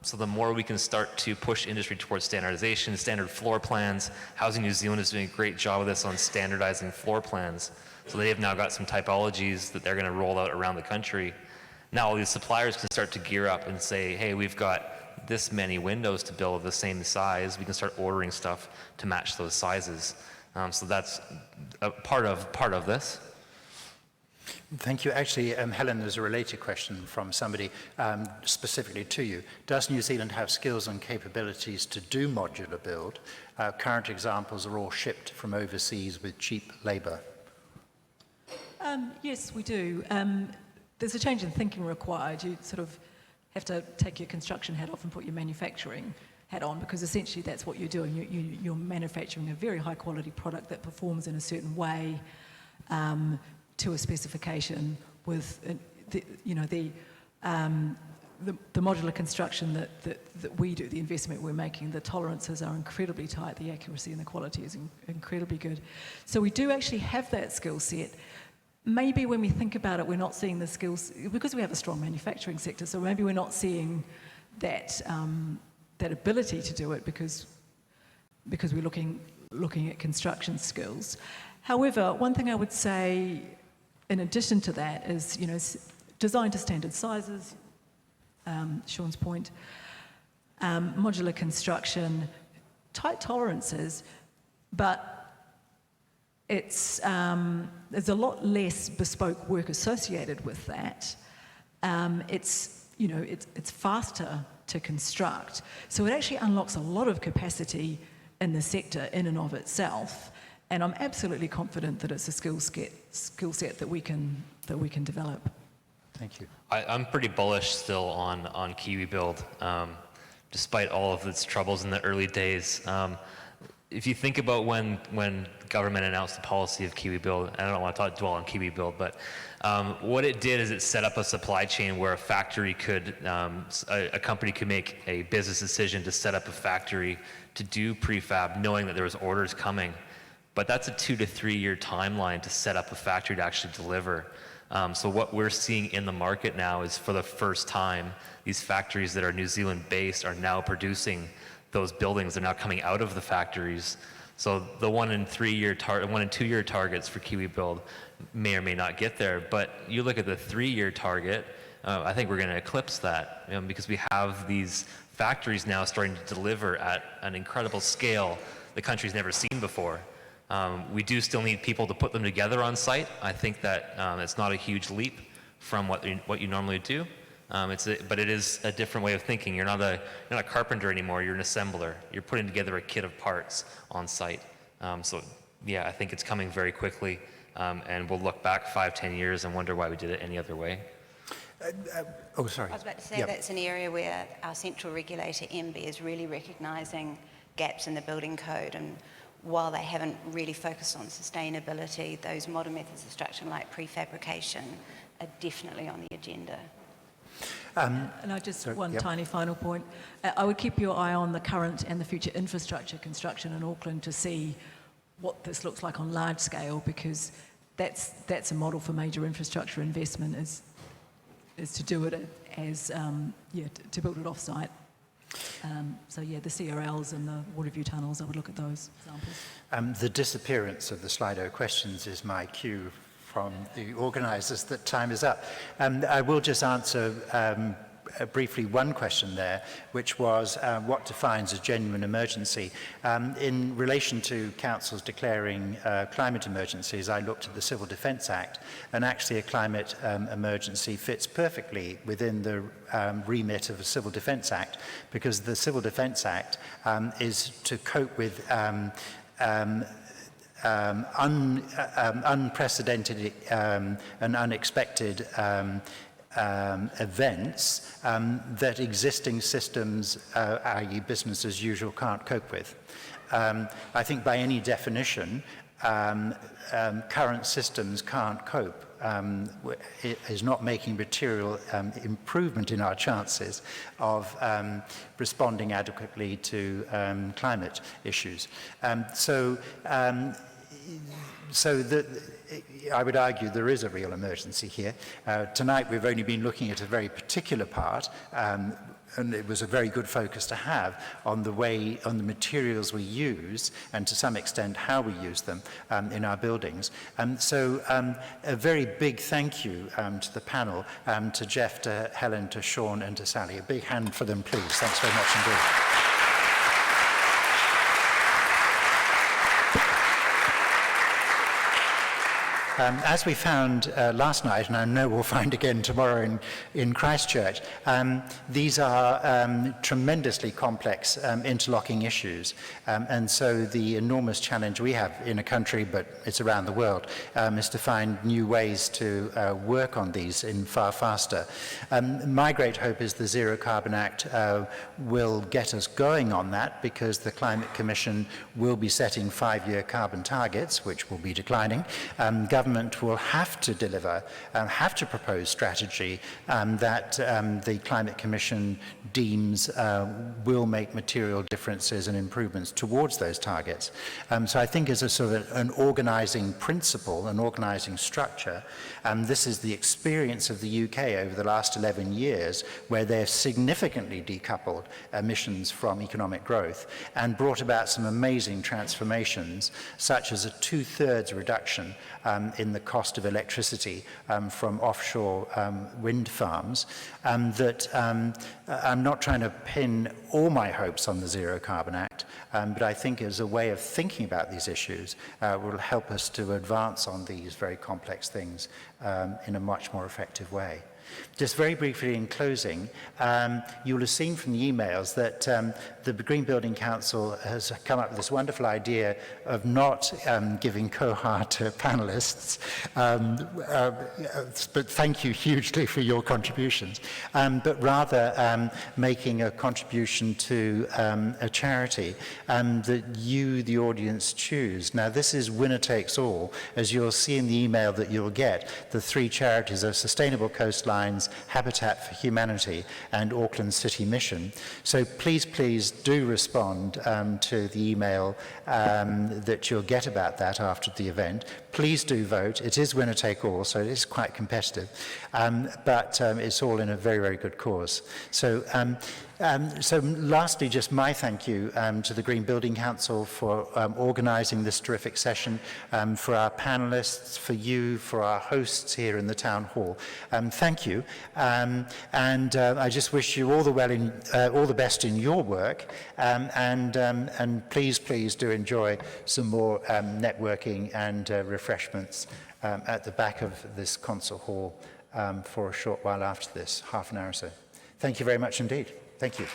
So the more we can start to push industry towards standardization, standard floor plans. Housing New Zealand is doing a great job with this on standardizing floor plans. So they have now got some typologies that they're going to roll out around the country. Now all these suppliers can start to gear up and say, hey, we've got this many windows to build of the same size. We can start ordering stuff to match those sizes. So that's a part of this. Thank you. Actually, Helen, there's a related question from somebody specifically to you. Does New Zealand have skills and capabilities to do modular build? Current examples are all shipped from overseas with cheap labour. Yes, we do. There's a change in thinking required. You sort of have to take your construction hat off and put your manufacturing hat on, because essentially that's what you're doing. You're manufacturing a very high quality product that performs in a certain way to a specification with the modular construction that we do, the investment we're making. The tolerances are incredibly tight, the accuracy and the quality is incredibly good. So we do actually have that skill set. Maybe when we think about it, we're not seeing the skills, because we have a strong manufacturing sector, so maybe we're not seeing that that ability to do it because we're looking at construction skills. However, one thing I would say in addition to that is, design to standard sizes, Sean's point, modular construction, tight tolerances, but there's a lot less bespoke work associated with that. It's faster to construct, so it actually unlocks a lot of capacity in the sector in and of itself. And I'm absolutely confident that it's a skill set that we can develop. Thank you. I'm pretty bullish still on KiwiBuild, despite all of its troubles in the early days. If you think about when government announced the policy of KiwiBuild, I don't want to dwell on KiwiBuild, but what it did is it set up a supply chain where a factory could, a company could make a business decision to set up a factory to do prefab, knowing that there was orders coming. But that's a 2 to 3 year timeline to set up a factory to actually deliver. So what we're seeing in the market now is, for the first time, these factories that are New Zealand based are now producing those buildings. Are now coming out of the factories. So the 1 and 2 year targets for KiwiBuild may or may not get there. But you look at the 3 year target, I think we're going to eclipse that, because we have these factories now starting to deliver at an incredible scale the country's never seen before. We do still need people to put them together on site. I think that it's not a huge leap from what you normally do. But it is a different way of thinking. You're not a carpenter anymore. You're an assembler. You're putting together a kit of parts on site. So yeah, I think it's coming very quickly, and we'll look back 5-10 years and wonder why we did it any other way. Sorry. I was about to say that's an area where our central regulator, MBIE, is really recognising gaps in the building code, and while they haven't really focused on sustainability, those modern methods of construction like prefabrication are definitely on the agenda. And I just tiny final point. I would keep your eye on the current and the future infrastructure construction in Auckland to see what this looks like on large scale, because that's a model for major infrastructure investment is to do it as to build it off site. So yeah, the CRLs and the Waterview tunnels, I would look at those examples. The disappearance of the Slido questions is my cue from the organisers that time is up. I will just answer briefly one question there, which was what defines a genuine emergency? In relation to councils declaring climate emergencies, I looked at the Civil Defence Act, and actually a climate emergency fits perfectly within the remit of the Civil Defence Act, because the Civil Defence Act is to cope with unprecedented and unexpected events that existing systems, i.e. business as usual, can't cope with. I think by any definition, current systems can't cope. It is not making material improvement in our chances of responding adequately to climate issues. So I would argue there is a real emergency here. Tonight we've only been looking at a very particular part, and it was a very good focus to have on the materials we use, and to some extent how we use them in our buildings. So a very big thank you to the panel, to Jeff, to Helen, to Sean, and to Sally. A big hand for them, please. Thanks very much indeed. As we found last night, and I know we'll find again tomorrow in Christchurch, these are tremendously complex interlocking issues. And so the enormous challenge we have in a country, but it's around the world, is to find new ways to work on these far faster. My great hope is the Zero Carbon Act will get us going on that, because the Climate Commission will be setting 5-year carbon targets, which will be declining. Government will have to deliver, have to propose strategy that the Climate Commission deems will make material differences and improvements towards those targets. So I think as a sort of an organising principle, an organising structure, this is the experience of the UK over the last 11 years, where they've significantly decoupled emissions from economic growth and brought about some amazing transformations, such as a 2/3 reduction in the cost of electricity from offshore wind farms, that I'm not trying to pin all my hopes on the Zero Carbon Act, but I think as a way of thinking about these issues will help us to advance on these very complex things in a much more effective way. Just very briefly in closing, you'll have seen from the emails that the Green Building Council has come up with this wonderful idea of not giving COHA to panellists, but thank you hugely for your contributions, but rather making a contribution to a charity that you, the audience, choose. Now, this is winner takes all. As you'll see in the email that you'll get, the 3 charities are Sustainable Coastlines, Habitat for Humanity, and Auckland City Mission. So please do respond to the email that you'll get about that after the event. Please do vote. It is winner take all, so it is quite competitive, but it's all in a very, very good cause. So lastly, just my thank you to the Green Building Council for organising this terrific session, for our panellists, for you, for our hosts here in the Town Hall. Thank you, and I just wish you all the best in your work, and please do enjoy some more networking and refreshments at the back of this concert hall for a short while after this, half an hour or so. Thank you very much indeed. Thank you.